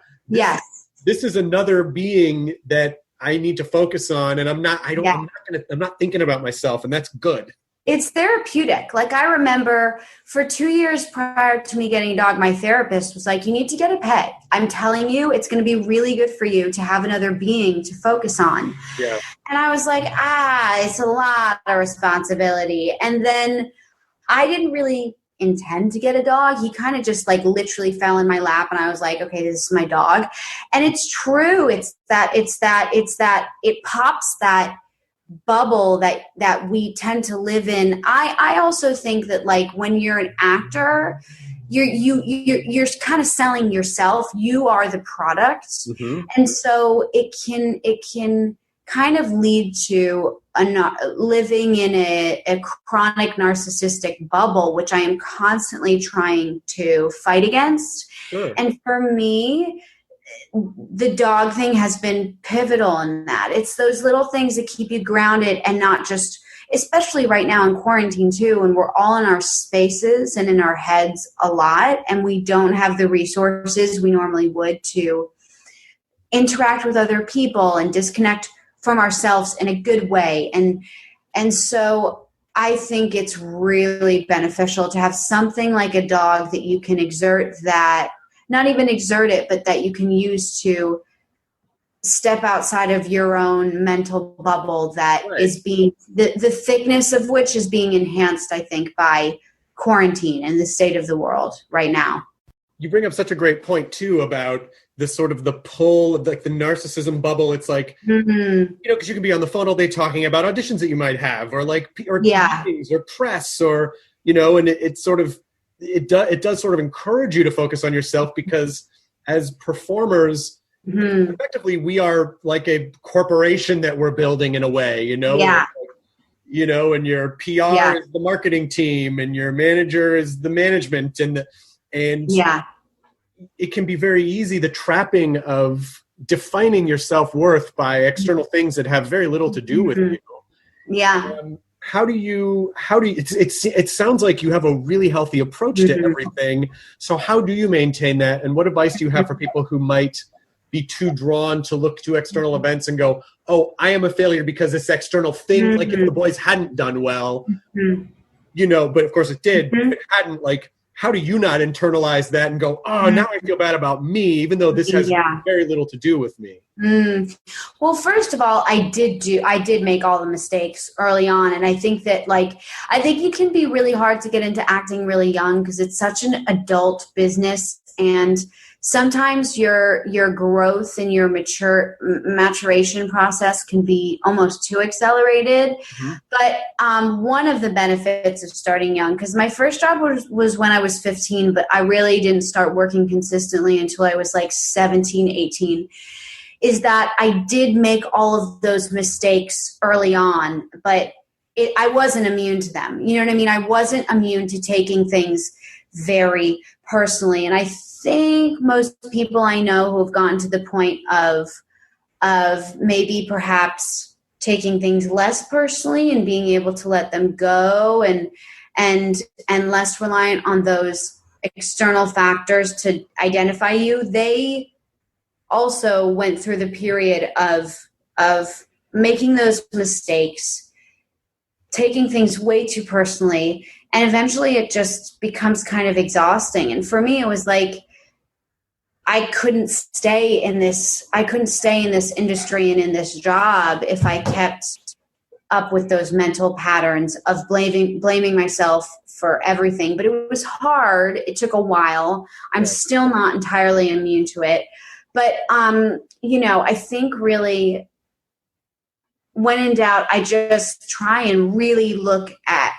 S1: This is another being that I need to focus on. And I'm not thinking about myself, and that's good.
S3: It's therapeutic. Like, I remember for 2 years prior to me getting a dog, my therapist was like, you need to get a pet. I'm telling you, it's going to be really good for you to have another being to focus on.
S1: Yeah.
S3: And I was like, it's a lot of responsibility. And then I didn't really intend to get a dog. He kind of just literally fell in my lap, and I was like, okay, this is my dog. And it's true. It pops that bubble that we tend to live in. I also think that when you're an actor, you're kind of selling yourself. You are the product. And so it can kind of lead to living in a chronic narcissistic bubble, which I am constantly trying to fight against.
S1: Sure.
S3: And for me, the dog thing has been pivotal in that. It's those little things that keep you grounded and not just, especially right now in quarantine too, when we're all in our spaces and in our heads a lot, and we don't have the resources we normally would to interact with other people and disconnect from ourselves in a good way. And so I think it's really beneficial to have something like a dog that you can exert, that not even exert it, but that you can use to step outside of your own mental bubble that
S1: Right.
S3: is being, the thickness of which is being enhanced, I think, by quarantine and the state of the world right now.
S1: You bring up such a great point too about the sort of the pull of like the narcissism bubble. It's like, because you can be on the phone all day talking about auditions that you might have, or meetings or press, or, and it sort of, it does sort of encourage you to focus on yourself, because as performers, effectively we are like a corporation that we're building in a way, and your PR is the marketing team, and your manager is the management, and it can be very easy, the trapping of defining your self-worth by external things that have very little to do with you.
S3: Yeah.
S1: How do you, it sounds like you have a really healthy approach to everything. So how do you maintain that? And what advice do you have for people who might be too drawn to look to external events and go, oh, I am a failure because this external thing, like if the boys hadn't done well, but of course it did, if it hadn't, like, how do you not internalize that and go, oh, now I feel bad about me, even though this has very little to do with me?
S3: Well, first of all, I did make all the mistakes early on. And I think that I think it can be really hard to get into acting really young because it's such an adult business. And sometimes your growth and your maturation process can be almost too accelerated. But one of the benefits of starting young, because my first job was when I was 15, but I really didn't start working consistently until I was like 17, 18, is that I did make all of those mistakes early on, but I wasn't immune to them. You know what I mean? I wasn't immune to taking things very personally. And I think most people I know who have gotten to the point of maybe perhaps taking things less personally and being able to let them go and less reliant on those external factors to identify you, they also went through the period of making those mistakes, taking things way too personally, and eventually it just becomes kind of exhausting. And for me, it was like, I couldn't stay in this industry and in this job if I kept up with those mental patterns of blaming myself for everything. But it was hard. It took a while. I'm still not entirely immune to it. But, I think really when in doubt, I just try and really look at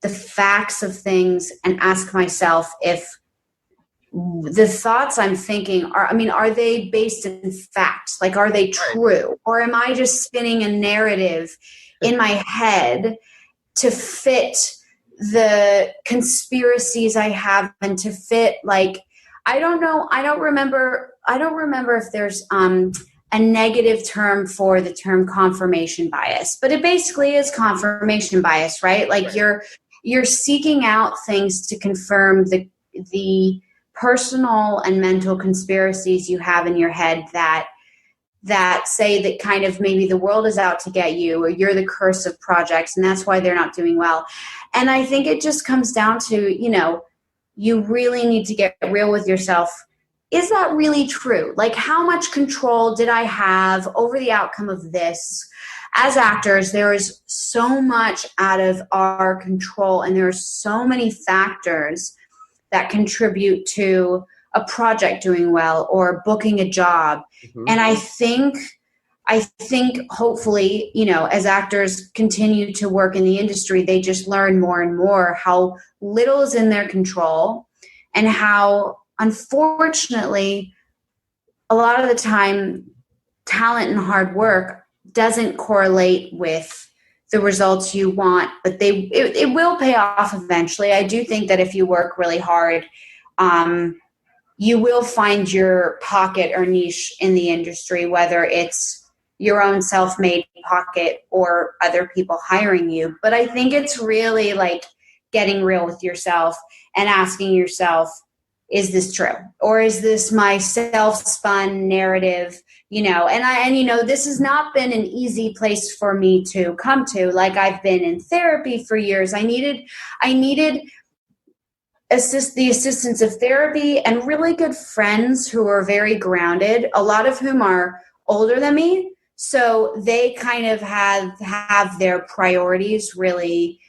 S3: the facts of things and ask myself if the thoughts I'm thinking are they based in fact? Like, are they true? Or am I just spinning a narrative in my head to fit the conspiracies I have and to fit, I don't know. I don't remember if there's a negative term for the term confirmation bias, but it basically is confirmation bias, right? Like you're seeking out things to confirm the personal and mental conspiracies you have in your head that say that kind of maybe the world is out to get you, or you're the curse of projects, and that's why they're not doing well. And I think it just comes down to, you really need to get real with yourself. Is that really true? Like, how much control did I have over the outcome of this? As actors, there is so much out of our control, and there are so many factors that contribute to a project doing well or booking a job. And I think hopefully, as actors continue to work in the industry, they just learn more and more how little is in their control, and how, unfortunately, a lot of the time, talent and hard work doesn't correlate with the results you want, but it will pay off eventually. I do think that if you work really hard, you will find your pocket or niche in the industry, whether it's your own self-made pocket or other people hiring you. But I think it's really like getting real with yourself and asking yourself, is this true? Or is this my self-spun narrative? This has not been an easy place for me to come to. Like, I've been in therapy for years. I needed the assistance of therapy and really good friends who are very grounded, a lot of whom are older than me. So they kind of have their priorities really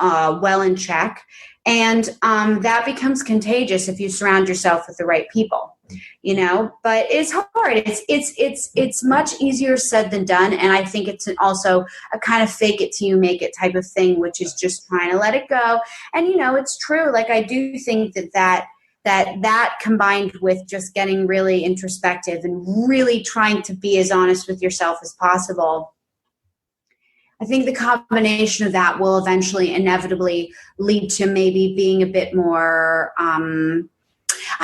S3: well in check. And that becomes contagious if you surround yourself with the right people, but it's hard. It's much easier said than done. And I think it's also a kind of fake it till you make it type of thing, which is just trying to let it go. And, it's true. Like, I do think that combined with just getting really introspective and really trying to be as honest with yourself as possible, I think the combination of that will eventually inevitably lead to maybe being a bit more,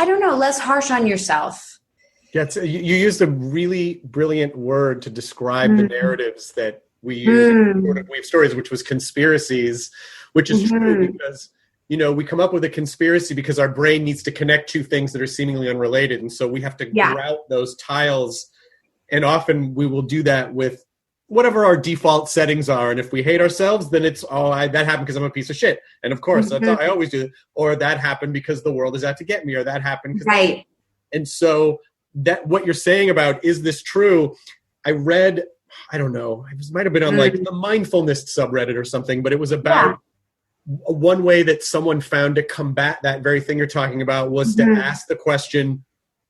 S3: less harsh on yourself.
S1: Yeah, you used a really brilliant word to describe the narratives that we use in Weave Stories, which was conspiracies, which is true because, we come up with a conspiracy because our brain needs to connect two things that are seemingly unrelated. And so we have to grout those tiles. And often we will do that with whatever our default settings are. And if we hate ourselves, then it's, that happened because I'm a piece of shit. And of course, that's how I always do it. Or that happened because the world is out to get me, or that happened.
S3: Right.
S1: And so that what you're saying about, is this true? I read, I don't know, it might have been on like the mindfulness subreddit or something, but it was about one way that someone found to combat that very thing you're talking about was to ask the question,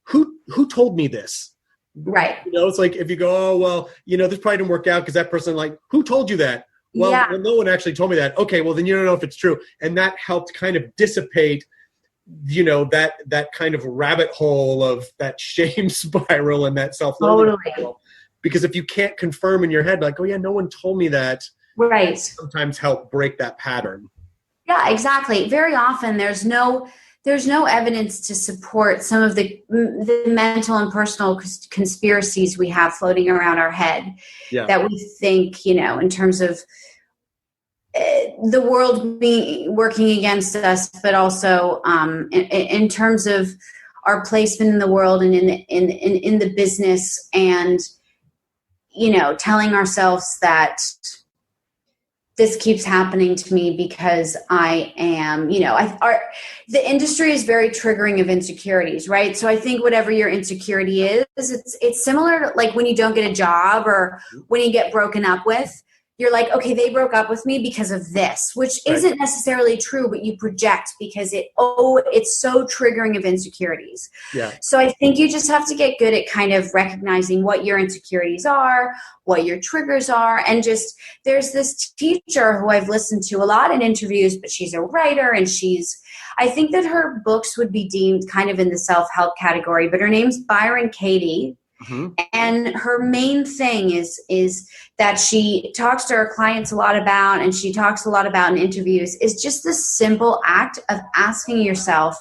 S1: who told me this?
S3: Right.
S1: It's like if you go, oh, well, this probably didn't work out because that person, like, who told you that? Well, no one actually told me that. Okay, well, then you don't know if it's true. And that helped kind of dissipate, that kind of rabbit hole of that shame spiral and that self-loathing spiral. Because if you can't confirm in your head, like, oh, yeah, no one told me that.
S3: Right.
S1: Sometimes help break that pattern.
S3: Yeah, exactly. Very often there's no evidence to support some of the mental and personal conspiracies we have floating around our head that we think, in terms of the world being working against us, but also in terms of our placement in the world and in the business, and telling ourselves that this keeps happening to me because I am, the industry is very triggering of insecurities, right? So I think whatever your insecurity is, it's similar to like when you don't get a job or when you get broken up with. You're like, okay, they broke up with me because of this, which isn't necessarily true, but you project because it's so triggering of insecurities. Yeah. So I think you just have to get good at kind of recognizing what your insecurities are, what your triggers are. And just, there's this teacher who I've listened to a lot in interviews, but she's a writer and I think that her books would be deemed kind of in the self-help category, but her name's Byron Katie. Mm-hmm. And her main thing is that she talks to her clients a lot about, and she talks a lot about in interviews, is just the simple act of asking yourself,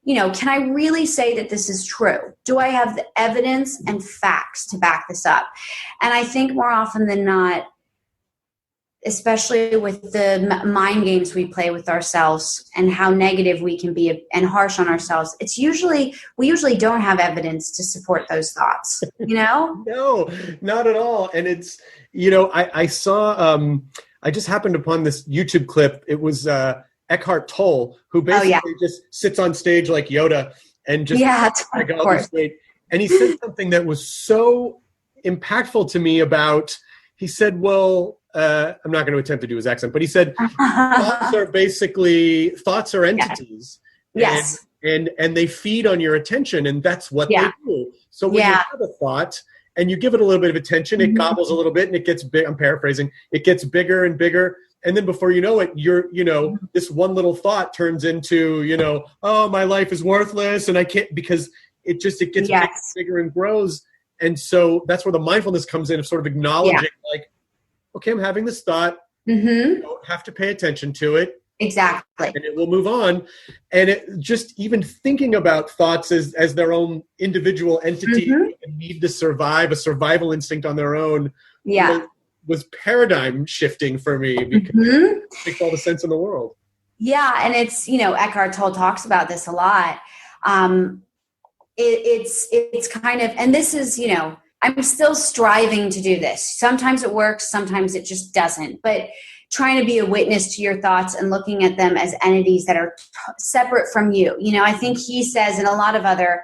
S3: can I really say that this is true? Do I have the evidence and facts to back this up? And I think more often than not, especially with the mind games we play with ourselves and how negative we can be and harsh on ourselves, we usually don't have evidence to support those thoughts, No,
S1: not at all. And it's, I saw, I just happened upon this YouTube clip. It was Eckhart Tolle, who basically just sits on stage like Yoda and just and he said something that was so impactful to me about, he said, well, I'm not going to attempt to do his accent, but he said, thoughts are entities.
S3: Yes.
S1: And they feed on your attention, and that's what they do. So when you have a thought and you give it a little bit of attention, it gobbles a little bit and it gets big. I'm paraphrasing. It gets bigger and bigger. And then before you know it, this one little thought turns into, oh, my life is worthless and I can't, because it gets bigger and grows. And so that's where the mindfulness comes in, of sort of acknowledging like, okay, I'm having this thought. You don't have to pay attention to it.
S3: Exactly.
S1: And it will move on. And it just even thinking about thoughts as their own individual entity and need to survive, a survival instinct on their own, was paradigm shifting for me because it makes all the sense in the world.
S3: Yeah. And it's, Eckhart Tolle talks about this a lot. It's kind of, and this is, I'm still striving to do this. Sometimes it works, sometimes it just doesn't. But trying to be a witness to your thoughts and looking at them as entities that are separate from you. I think he says, and a lot of other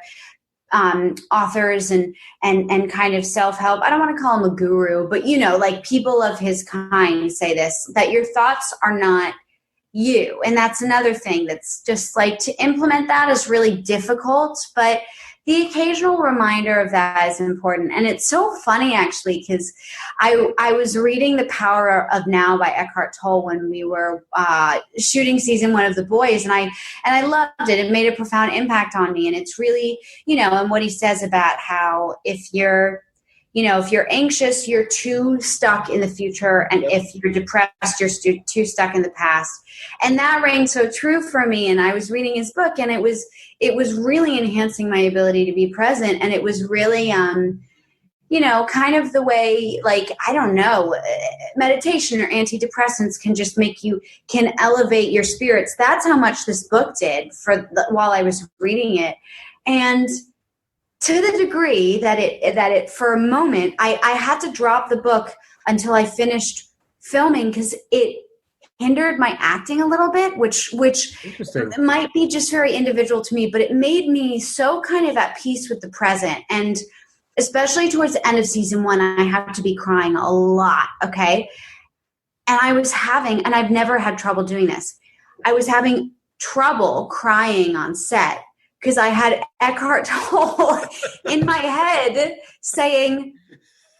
S3: authors and kind of self-help, I don't want to call him a guru, but like people of his kind say this, that your thoughts are not you. And that's another thing that's just like, to implement that is really difficult, but the occasional reminder of that is important. And it's so funny, actually, because I was reading The Power of Now by Eckhart Tolle when we were shooting season 1 of The Boys, and I loved it. It made a profound impact on me. And it's really, and what he says about how if you're anxious, you're too stuck in the future. And if you're depressed, you're too stuck in the past. And that rang so true for me. And I was reading his book, and it was really enhancing my ability to be present. And it was really, kind of the way, like, I don't know, meditation or antidepressants can elevate your spirits. That's how much this book did while I was reading it. And to the degree that it for a moment, I had to drop the book until I finished filming because it hindered my acting a little bit, which might be just very individual to me, but it made me so kind of at peace with the present. And especially towards the end of season 1, I had to be crying a lot. Okay. And and I've never had trouble doing this. I was having trouble crying on set because I had Eckhart Tolle in my head saying,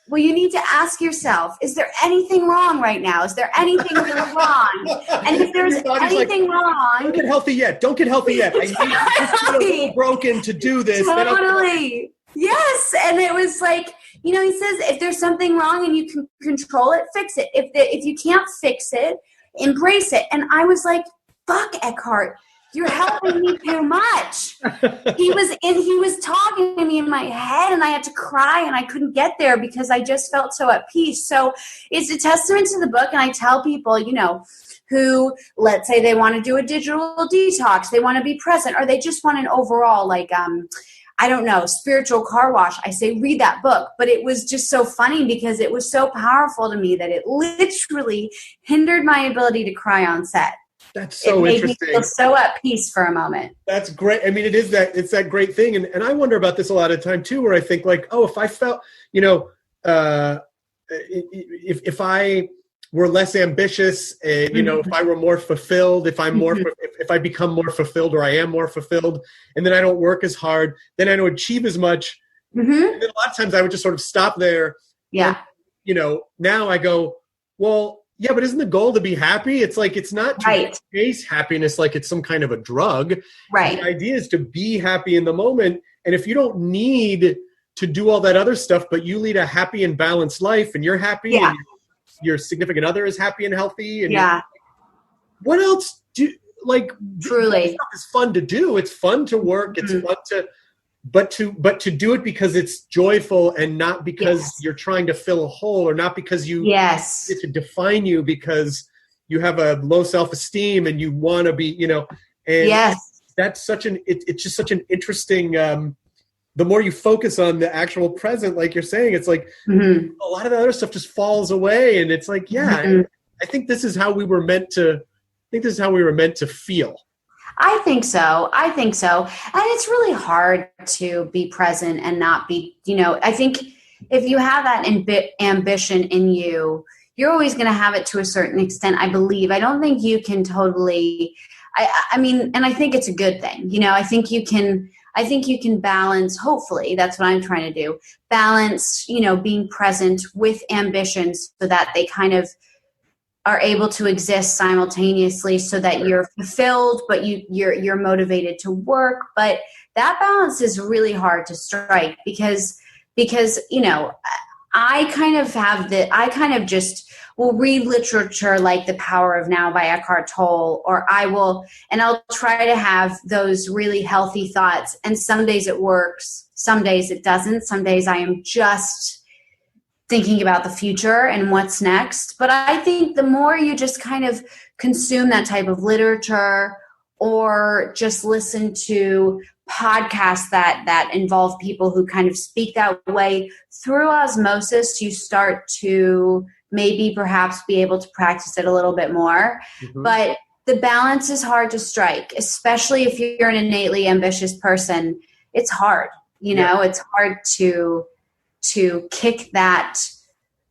S3: well, you need to ask yourself, is there anything wrong right now? Is there anything wrong? And if there's anything wrong...
S1: Don't get healthy yet. Don't get healthy yet. I need to be a little broken to do this.
S3: Totally. Yes. And it was like, he says, if there's something wrong and you can control it, fix it. If you can't fix it, embrace it. And I was like, fuck, Eckhart. You're helping me too much. He was talking to me in my head, and I had to cry, and I couldn't get there because I just felt so at peace. So it's a testament to the book. And I tell people, who, let's say they want to do a digital detox, they want to be present, or they just want an overall, like, I don't know, spiritual car wash. I say, read that book. But it was just so funny because it was so powerful to me that it literally hindered my ability to cry on set.
S1: That's so interesting.
S3: It made me feel so at peace for a moment.
S1: That's great. I mean, it's that great thing. And I wonder about this a lot of time too, where I think like, oh, if I felt, if I were less ambitious, if I were more fulfilled, if I become more fulfilled, or I am more fulfilled, and then I don't work as hard, then I don't achieve as much. And then a lot of times I would just sort of stop there.
S3: Yeah.
S1: And, now I go, well, yeah, but isn't the goal to be happy? It's like, it's not to chase happiness like it's some kind of a drug.
S3: Right.
S1: The idea is to be happy in the moment. And if you don't need to do all that other stuff, but you lead a happy and balanced life, and you're happy, and your significant other is happy and healthy, and what else truly stuff is fun to do. It's fun to work. It's fun to, but to do it because it's joyful, and not because you're trying to fill a hole, or not because you to define you because you have a low self-esteem and you want to be, and that's it's just such an interesting, the more you focus on the actual present, like you're saying, it's like a lot of the other stuff just falls away. And it's like, I think this is how we were meant to feel.
S3: I think so. And it's really hard to be present and not be, I think if you have that ambition in you, you're always going to have it to a certain extent, I believe. I don't think you can totally, I mean, and I think it's a good thing. I think you can balance, hopefully, that's what I'm trying to do, balance, being present with ambitions so that they kind of are able to exist simultaneously, so that you're fulfilled, but you're motivated to work. But that balance is really hard to strike, because because, I kind of just will read literature like The Power of Now by Eckhart Tolle, or I'll try to have those really healthy thoughts. And some days it works, some days it doesn't. Some days I am just thinking about the future and what's next. But I think the more you just kind of consume that type of literature, or just listen to podcasts that involve people who kind of speak that way, through osmosis, you start to maybe perhaps be able to practice it a little bit more. Mm-hmm. But the balance is hard to strike, especially if you're an innately ambitious person. It's hard, it's hard to kick that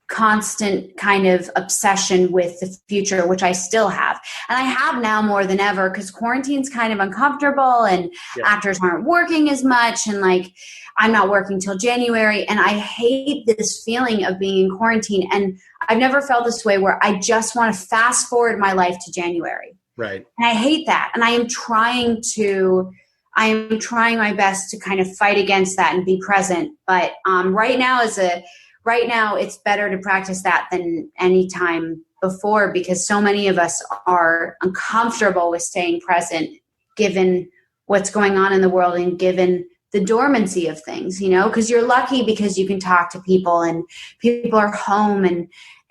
S3: constant kind of obsession with the future, which I still have. And I have now more than ever, because quarantine's kind of uncomfortable and actors aren't working as much. And like, I'm not working till January. And I hate this feeling of being in quarantine. And I've never felt this way, where I just want to fast forward my life to January.
S1: Right. And
S3: I hate that. And I am trying my best to kind of fight against that and be present. But right now it's better to practice that than any time before, because so many of us are uncomfortable with staying present given what's going on in the world and given the dormancy of things, because you're lucky because you can talk to people and people are home,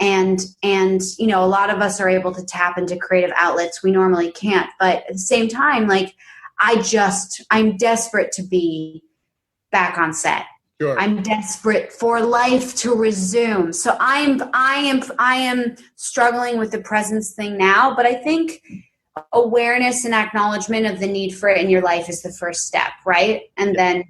S3: and a lot of us are able to tap into creative outlets we normally can't. But at the same time, like, I'm desperate to be back on set.
S1: Sure.
S3: I'm desperate for life to resume. So I am struggling with the presence thing now, but I think awareness and acknowledgement of the need for it in your life is the first step, right? And then.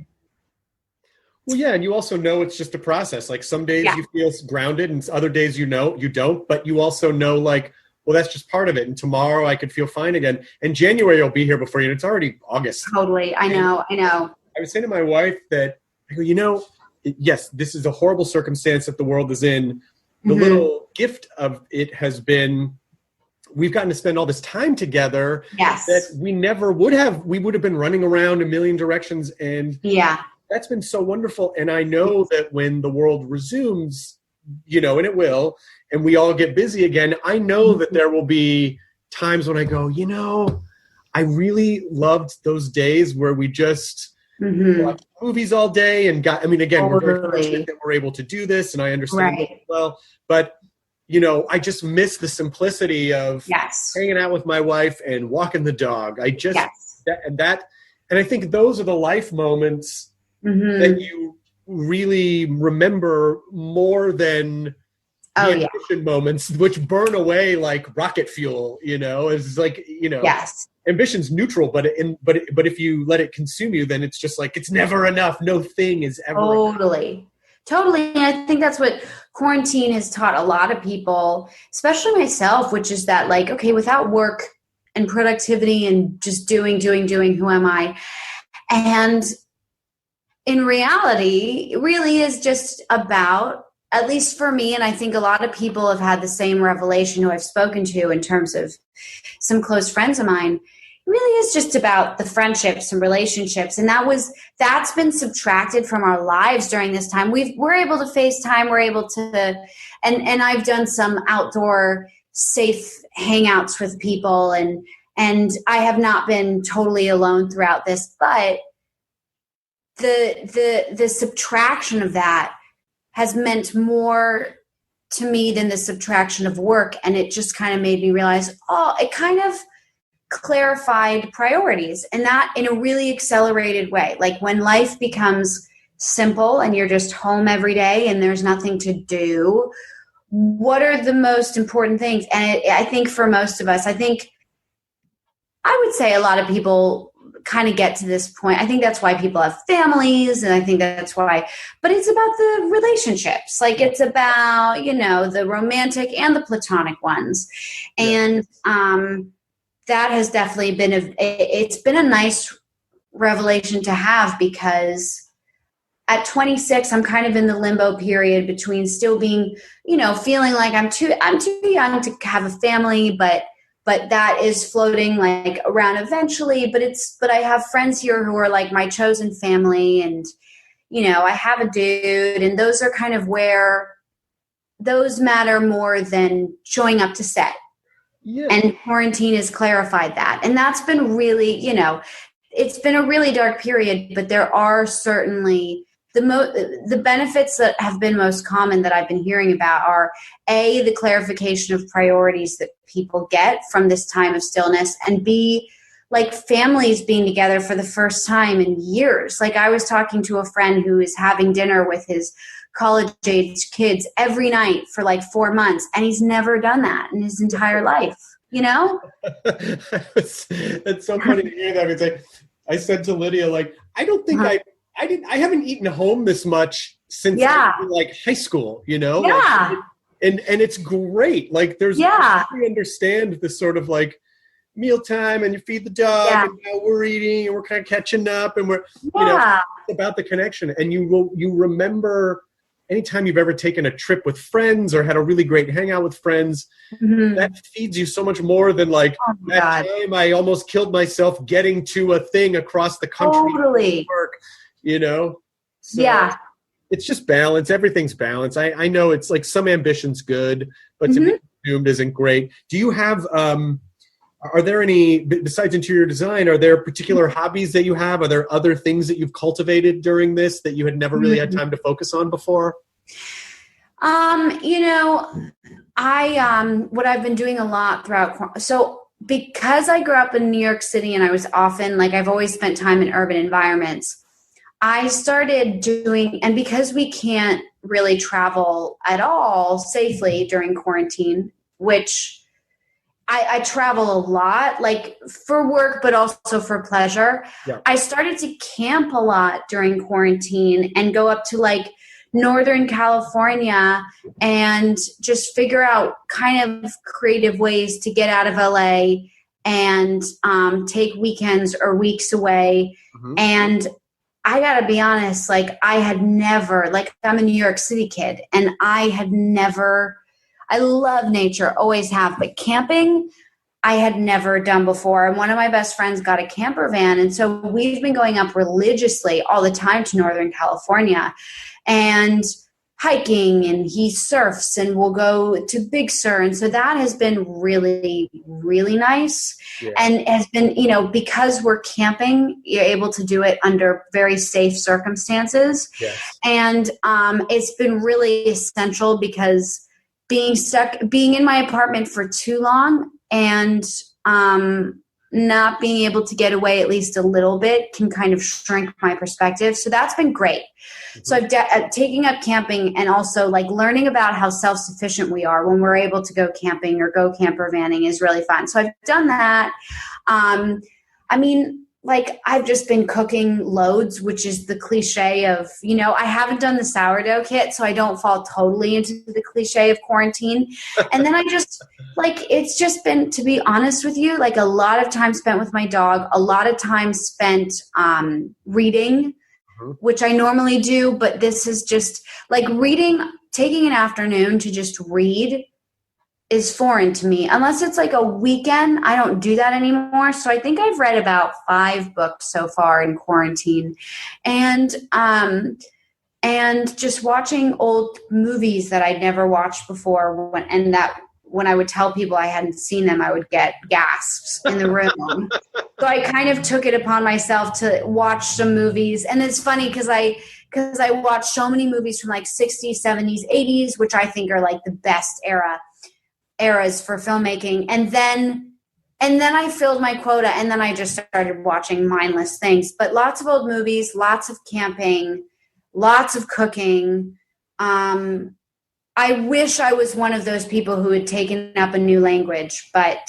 S1: Well, yeah, and you also know it's just a process. Like, some days you feel grounded, and other days you don't, but you also know, like, well, that's just part of it. And tomorrow I could feel fine again. And January will be here before you. And it's already August.
S3: Totally. I know.
S1: I was saying to my wife that, I go, yes, this is a horrible circumstance that the world is in. The mm-hmm. little gift of it has been, we've gotten to spend all this time together that we never would have. We would have been running around a million directions. And that's been so wonderful. And I know that when the world resumes, and it will, and we all get busy again, I know that there will be times when I go, I really loved those days where we just watched movies all day and we're very fortunate that we're able to do this, and I understand it well. But, I just miss the simplicity of hanging out with my wife and walking the dog. I just, and I think those are the life moments that you really remember more than the ambition moments, which burn away like rocket fuel. It's like, ambition's neutral, but if you let it consume you, then it's just like, it's never enough. No thing is ever enough.
S3: Totally. And I think that's what quarantine has taught a lot of people, especially myself, which is that, like, okay, without work and productivity and just doing, who am I? And in reality, it really is just about, at least for me, and I think a lot of people have had the same revelation who I've spoken to in terms of some close friends of mine, it really is just about the friendships and relationships. And that's been subtracted from our lives during this time. We're able to FaceTime, we're able to, and I've done some outdoor safe hangouts with people, and I have not been totally alone throughout this, but the subtraction of that has meant more to me than the subtraction of work. And it just kind of made me realize, it kind of clarified priorities, and that in a really accelerated way. Like, when life becomes simple and you're just home every day and there's nothing to do, what are the most important things? And I think for most of us, I would say a lot of people kind of get to this point. I think that's why people have families, and I think that's why, but it's about the relationships. Like, it's about, the romantic and the platonic ones. And that has definitely been it's been a nice revelation to have, because at 26, I'm kind of in the limbo period between still being, feeling like I'm too young to have a family, but that is floating like around eventually. But I have friends here who are like my chosen family, and I have a dude, and those are kind of where those matter more than showing up to set.
S1: Yeah.
S3: And quarantine has clarified that. And that's been really, it's been a really dark period, but there are certainly the benefits that have been most common that I've been hearing about are A, the clarification of priorities that people get from this time of stillness, and B, like families being together for the first time in years. Like I was talking to a friend who is having dinner with his college-age kids every night for like 4 months, and he's never done that in his entire life,
S1: It's so funny to hear that. It's like, I said to Lydia, like, I don't think I haven't eaten home this much since like high school,
S3: Yeah.
S1: Like, and it's great. Like there's, I understand this sort of like mealtime, and you feed the dog, and now we're eating, and we're kind of catching up, and we're, it's about the connection. And you remember anytime you've ever taken a trip with friends or had a really great hangout with friends, that feeds you so much more than like that time I almost killed myself getting to a thing across the country.
S3: Totally.
S1: To work, So
S3: yeah.
S1: It's just balance. Everything's balance. I know it's like some ambition's good, but to be consumed isn't great. Do you have, are there any, besides interior design, are there particular hobbies that you have? Are there other things that you've cultivated during this that you had never really had time to focus on before?
S3: What I've been doing a lot throughout, so because I grew up in New York City and I was often, like, I've always spent time in urban environments, I started doing, and because we can't really travel at all safely during quarantine, which I travel a lot, like for work, but also for pleasure. Yeah. I started to camp a lot during quarantine and go up to like Northern California and just figure out kind of creative ways to get out of LA and take weekends or weeks away. And I gotta be honest, like I had never, like I'm a New York City kid, and I love nature, always have, but camping I had never done before. And one of my best friends got a camper van, and so we've been going up religiously all the time to Northern California and hiking, and he surfs, and we'll go to Big Sur. And so that has been really, really nice. Yeah. And has been, because we're camping, you're able to do it under very safe circumstances. Yes. And it's been really essential because being in my apartment for too long and not being able to get away at least a little bit can kind of shrink my perspective. So that's been great. So I've taking up camping, and also like learning about how self-sufficient we are when we're able to go camping or go camper vanning is really fun. So I've done that. Like I've just been cooking loads, which is the cliche of, I haven't done the sourdough kit, so I don't fall totally into the cliche of quarantine. And then I just it's just been, to be honest with you, like a lot of time spent with my dog, a lot of time spent reading, which I normally do, but this is just like reading, taking an afternoon to just read is foreign to me. Unless it's like a weekend, I don't do that anymore. So I think I've read about 5 books so far in quarantine, and just watching old movies that I'd never watched before. When I would tell people I hadn't seen them, I would get gasps in the room. So I kind of took it upon myself to watch some movies. And it's funny because I watched so many movies from like 60s, 70s, 80s, which I think are like the best eras for filmmaking. And then I filled my quota, and then I just started watching mindless things. But lots of old movies, lots of camping, lots of cooking. I wish I was one of those people who had taken up a new language, but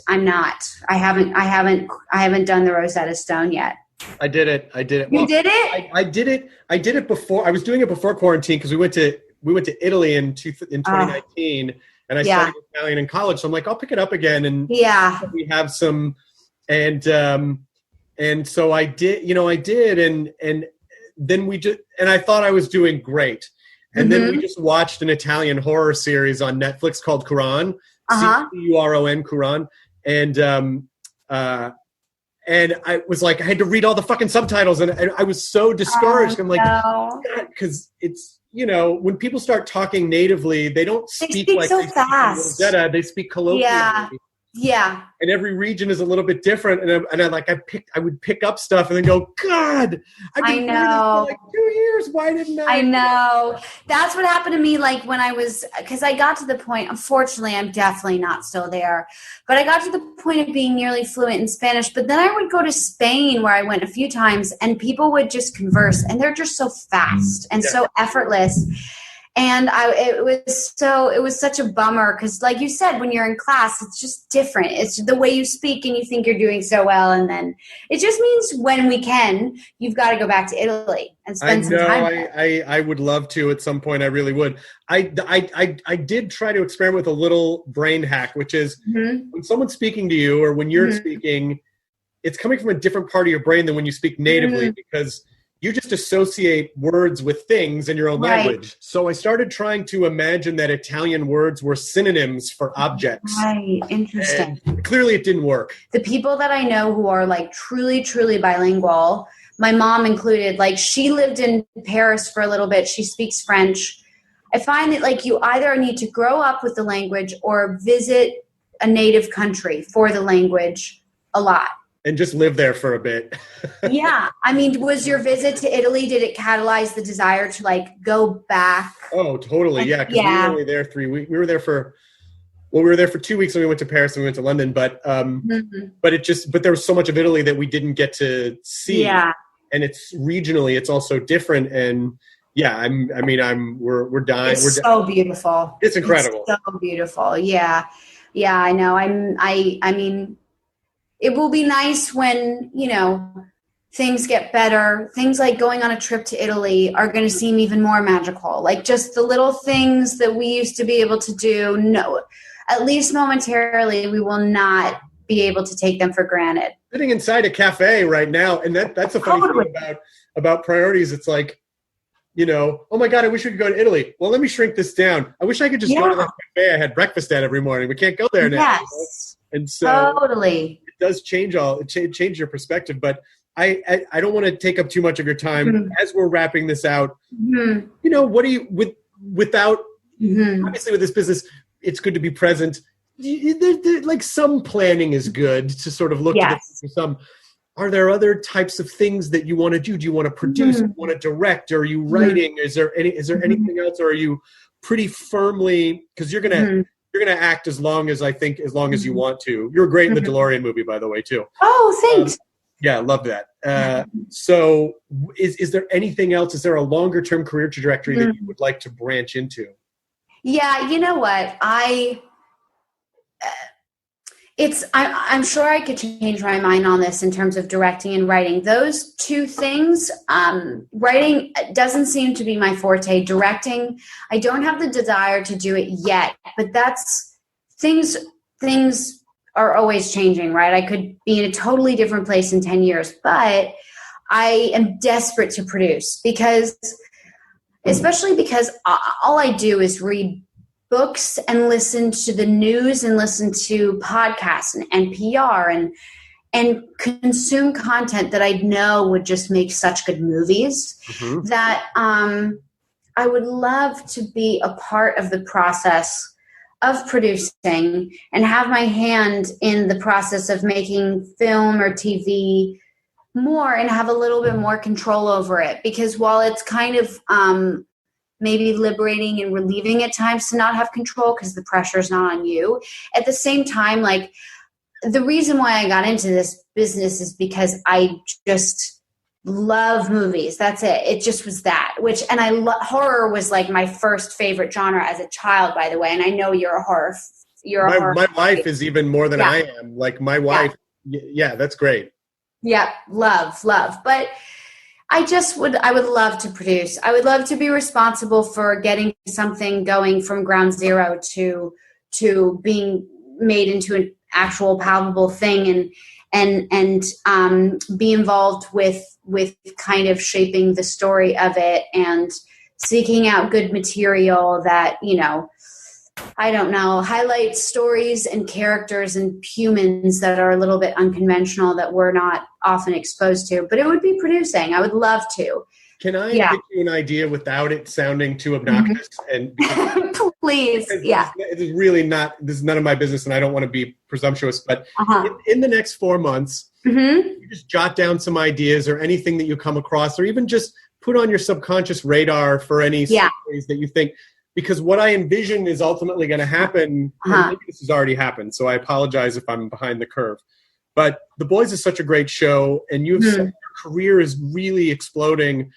S3: I'm not. I haven't done the Rosetta Stone yet.
S1: I did it.
S3: You did it?
S1: I did it. I did it before. I was doing it before quarantine because we went to Italy in 2019, and I studied Italian in college. So I'm like, I'll pick it up again, and we have some, and so I did. I did, and then I thought I was doing great. And then we just watched an Italian horror series on Netflix called Curon, Curon, and And I was like, I had to read all the fucking subtitles, and I was so discouraged. I'm like, because it's, you know, when people start talking natively, they don't speak like
S3: so
S1: they
S3: fast.
S1: speak in Rosetta. They speak colloquially.
S3: Yeah.
S1: And every region is a little bit different. And I would pick up stuff and then go, God, I've been doing this for like 2 years. Why didn't I?
S3: I know. That's what happened to me. Like when I was, because I got to the point, unfortunately, I'm definitely not still there, but I got to the point of being nearly fluent in Spanish. But then I would go to Spain, where I went a few times, and people would just converse, and they're just so fast and so effortless. And it was such a bummer, because like you said, when you're in class, it's just different. It's the way you speak and you think you're doing so well. And then it just means when we can, you've got to go back to Italy and spend some time.
S1: I would love to at some point. I really would. I did try to experiment with a little brain hack, which is when someone's speaking to you or when you're speaking, it's coming from a different part of your brain than when you speak natively, because you just associate words with things in your own language. So I started trying to imagine that Italian words were synonyms for objects.
S3: Right. Interesting.
S1: And clearly it didn't work.
S3: The people that I know who are like truly, truly bilingual, my mom included, like she lived in Paris for a little bit. She speaks French. I find that like you either need to grow up with the language or visit a native country for the language a lot.
S1: And just live there for a bit.
S3: Yeah. I mean, was your visit to Italy, did it catalyze the desire to like go back?
S1: Oh, totally. Yeah. Because we were only there 3 weeks. We were there for 2 weeks and we went to Paris and we went to London. But but there was so much of Italy that we didn't get to see. Yeah. And it's regionally, it's also different. And yeah, we're dying.
S3: It's so beautiful.
S1: It's incredible.
S3: It's so beautiful. Yeah. Yeah, I know. I mean, it will be nice when, you know, things get better. Things like going on a trip to Italy are going to seem even more magical. Like just the little things that we used to be able to do. No, at least momentarily, we will not be able to take them for granted.
S1: Sitting inside a cafe right now, and that's a funny thing about priorities. It's like, you know, oh my God, I wish we could go to Italy. Well, let me shrink this down. I wish I could just go to that cafe I had breakfast at every morning. We can't go there now.
S3: Yes.
S1: You know? And so
S3: totally.
S1: Does change change your perspective, but I don't want to take up too much of your time as we're wrapping this out. You know, what do you without obviously with this business, it's good to be present. Like some planning is good to sort of look at some. Are there other types of things that you want to do? Do you want to produce? Do you want to direct? Are you writing? Is there anything else? Or are you pretty firmly, because you're gonna act as long as you want to. You're great in the DeLorean movie, by the way, too.
S3: Oh, thanks.
S1: Yeah, I love that. So is there anything else? Is there a longer term career trajectory that you would like to branch into?
S3: Yeah, you know what? I'm sure I could change my mind on this in terms of directing and writing. Those two things, writing doesn't seem to be my forte. Directing, I don't have the desire to do it yet, but that's things are always changing, right? I could be in a totally different place in 10 years, but I am desperate to produce especially because all I do is read books and listen to the news and listen to podcasts and NPR and consume content that I know would just make such good movies that I would love to be a part of the process of producing and have my hand in the process of making film or TV more and have a little bit more control over it. Because while it's kind of maybe liberating and relieving at times to not have control because the pressure is not on you, at the same time, like the reason why I got into this business is because I just love movies. That's it. It just was that, horror was like my first favorite genre as a child, by the way. And I know you're a horror.
S1: My wife is even more than I am. Like my wife. Yeah, that's great.
S3: Yeah. Love. But I would love to produce. I would love to be responsible for getting something going from ground zero to being made into an actual palpable thing and be involved with kind of shaping the story of it and seeking out good material that, you know, I don't know, highlight stories and characters and humans that are a little bit unconventional that we're not often exposed to. But it would be producing. I would love to.
S1: Can I
S3: Yeah.
S1: pitch you an idea without it sounding too obnoxious? And
S3: Please, yeah.
S1: It is really not. This is none of my business, and I don't want to be presumptuous. But in the next 4 months, you just jot down some ideas or anything that you come across, or even just put on your subconscious radar for any stories that you think. Because what I envision is ultimately going to happen. And maybe this has already happened, so I apologize if I'm behind the curve. But The Boys is such a great show, and your career is really exploding.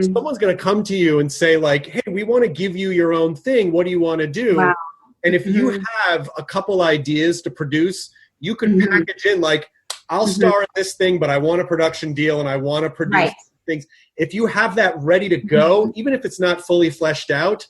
S1: Someone's going to come to you and say, like, hey, we want to give you your own thing. What do you want to do? Wow. And if you have a couple ideas to produce, you can package in, like, I'll star in this thing, but I want a production deal and I want to produce things. If you have that ready to go, even if it's not fully fleshed out,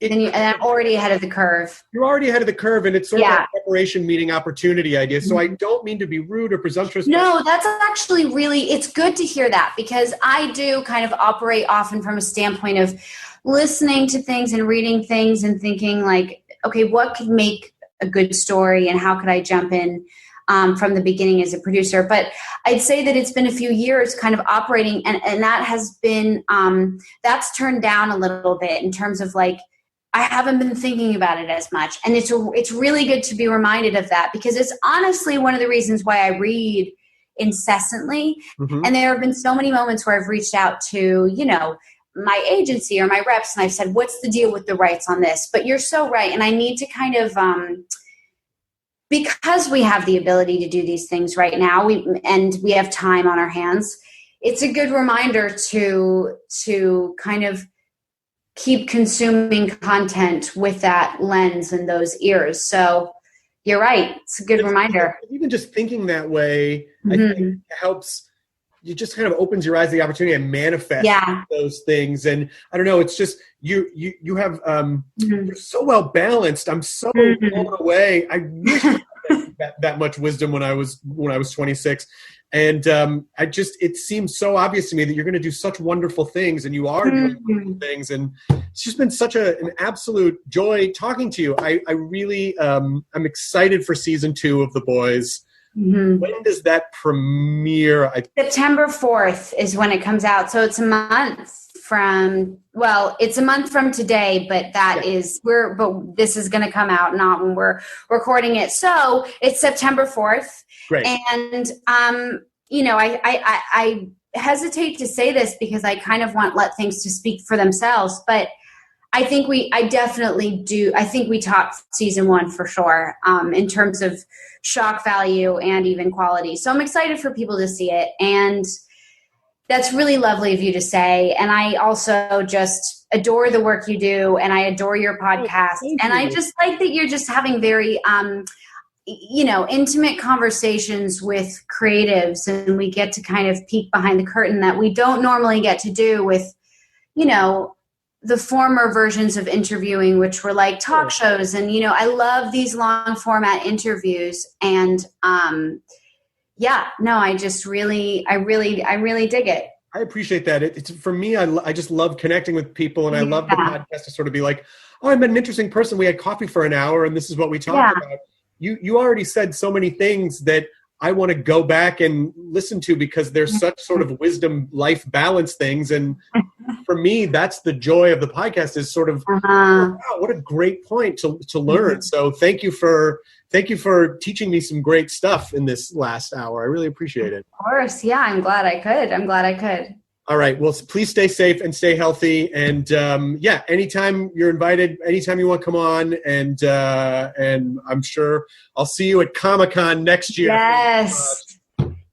S3: and I'm already ahead of the curve.
S1: You're already ahead of the curve, and it's sort of a preparation meeting opportunity idea. So I don't mean to be rude or presumptuous.
S3: No, that's actually really, it's good to hear that, because I do kind of operate often from a standpoint of listening to things and reading things and thinking like, okay, what could make a good story and how could I jump in from the beginning as a producer? But I'd say that it's been a few years kind of operating, and that has been, that's turned down a little bit in terms of like, I haven't been thinking about it as much. And it's really good to be reminded of that, because it's honestly one of the reasons why I read incessantly. And there have been so many moments where I've reached out to, you know, my agency or my reps, and I've said, what's the deal with the rights on this? But you're so right. And I need to kind of, because we have the ability to do these things right now, we have time on our hands, it's a good reminder to kind of keep consuming content with that lens and those ears. So you're right. It's a good reminder.
S1: Even just thinking that way, I think helps. You just kind of opens your eyes to the opportunity and manifest those things. And I don't know, it's just, you have, you're so well balanced. I'm so blown away. I wish I had that much wisdom when I was 26. And it seems so obvious to me that you're going to do such wonderful things, and you are doing wonderful things. And it's just been such an absolute joy talking to you. I really, I'm excited for season 2 of The Boys. When does that premiere?
S3: September 4th is when it comes out. So it's a month from, it's a month from today, but but this is going to come out not when we're recording it. So it's September 4th.
S1: Great.
S3: And, you know, I hesitate to say this because I kind of let things to speak for themselves, but I think I definitely do. I think we topped season 1 for sure, in terms of shock value and even quality. So I'm excited for people to see it. And that's really lovely of you to say. And I also just adore the work you do, and I adore your podcast. And I just like that you're just having very, you know, intimate conversations with creatives, and we get to kind of peek behind the curtain that we don't normally get to do with, you know, the former versions of interviewing, which were like talk shows. And, you know, I love these long format interviews. And, I just really dig it.
S1: I appreciate that. It's for me, I just love connecting with people, and I love the podcast to sort of be like, oh, I met an interesting person. We had coffee for an hour, and this is what we talked about. You already said so many things that I want to go back and listen to, because there's such sort of wisdom, life balance things. And for me, that's the joy of the podcast, is sort of, wow, what a great point to learn. So thank you for teaching me some great stuff in this last hour. I really appreciate it.
S3: Of course. Yeah. I'm glad I could.
S1: All right. Well, please stay safe and stay healthy. And anytime you're invited, anytime you want to come on, and I'm sure I'll see you at Comic-Con next year.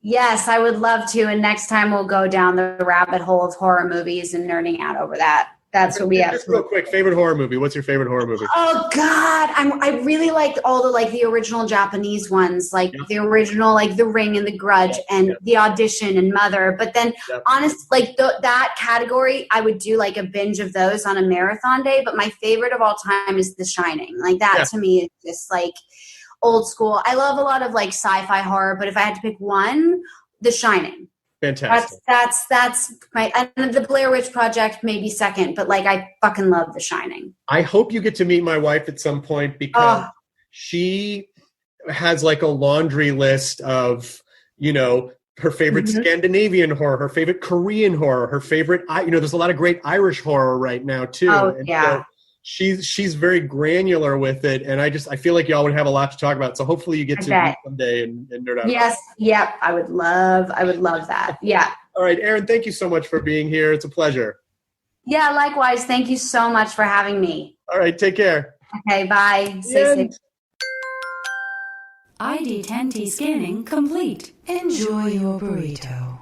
S3: Yes, I would love to. And next time we'll go down the rabbit hole of horror movies and nerding out over that. That's what we have.
S1: Just real quick, favorite horror movie. What's your favorite horror movie?
S3: Oh God, I really liked all the original Japanese ones, the original The Ring and The Grudge and The Audition and Mother. But then, honestly, that category, I would do a binge of those on a marathon day. But my favorite of all time is The Shining. To me is just old school. I love a lot of sci-fi horror, but if I had to pick one, The Shining.
S1: Fantastic.
S3: That's my, and the Blair Witch Project maybe second, but like I fucking love The Shining.
S1: I hope you get to meet my wife at some point because she has like a laundry list of, you know, her favorite Scandinavian horror, her favorite Korean horror, her favorite, you know, there's a lot of great Irish horror right now too.
S3: Oh,
S1: and
S3: yeah.
S1: So she's very granular with it. And I feel like y'all would have a lot to talk about. So hopefully you get to meet someday and nerd out.
S3: Yes. Yep. I would love that. Yeah.
S1: All right, Erin, thank you so much for being here. It's a pleasure.
S3: Yeah. Likewise. Thank you so much for having me.
S1: All right. Take care.
S3: Okay. Bye. Stay safe.
S2: ID10T scanning complete. Enjoy your burrito.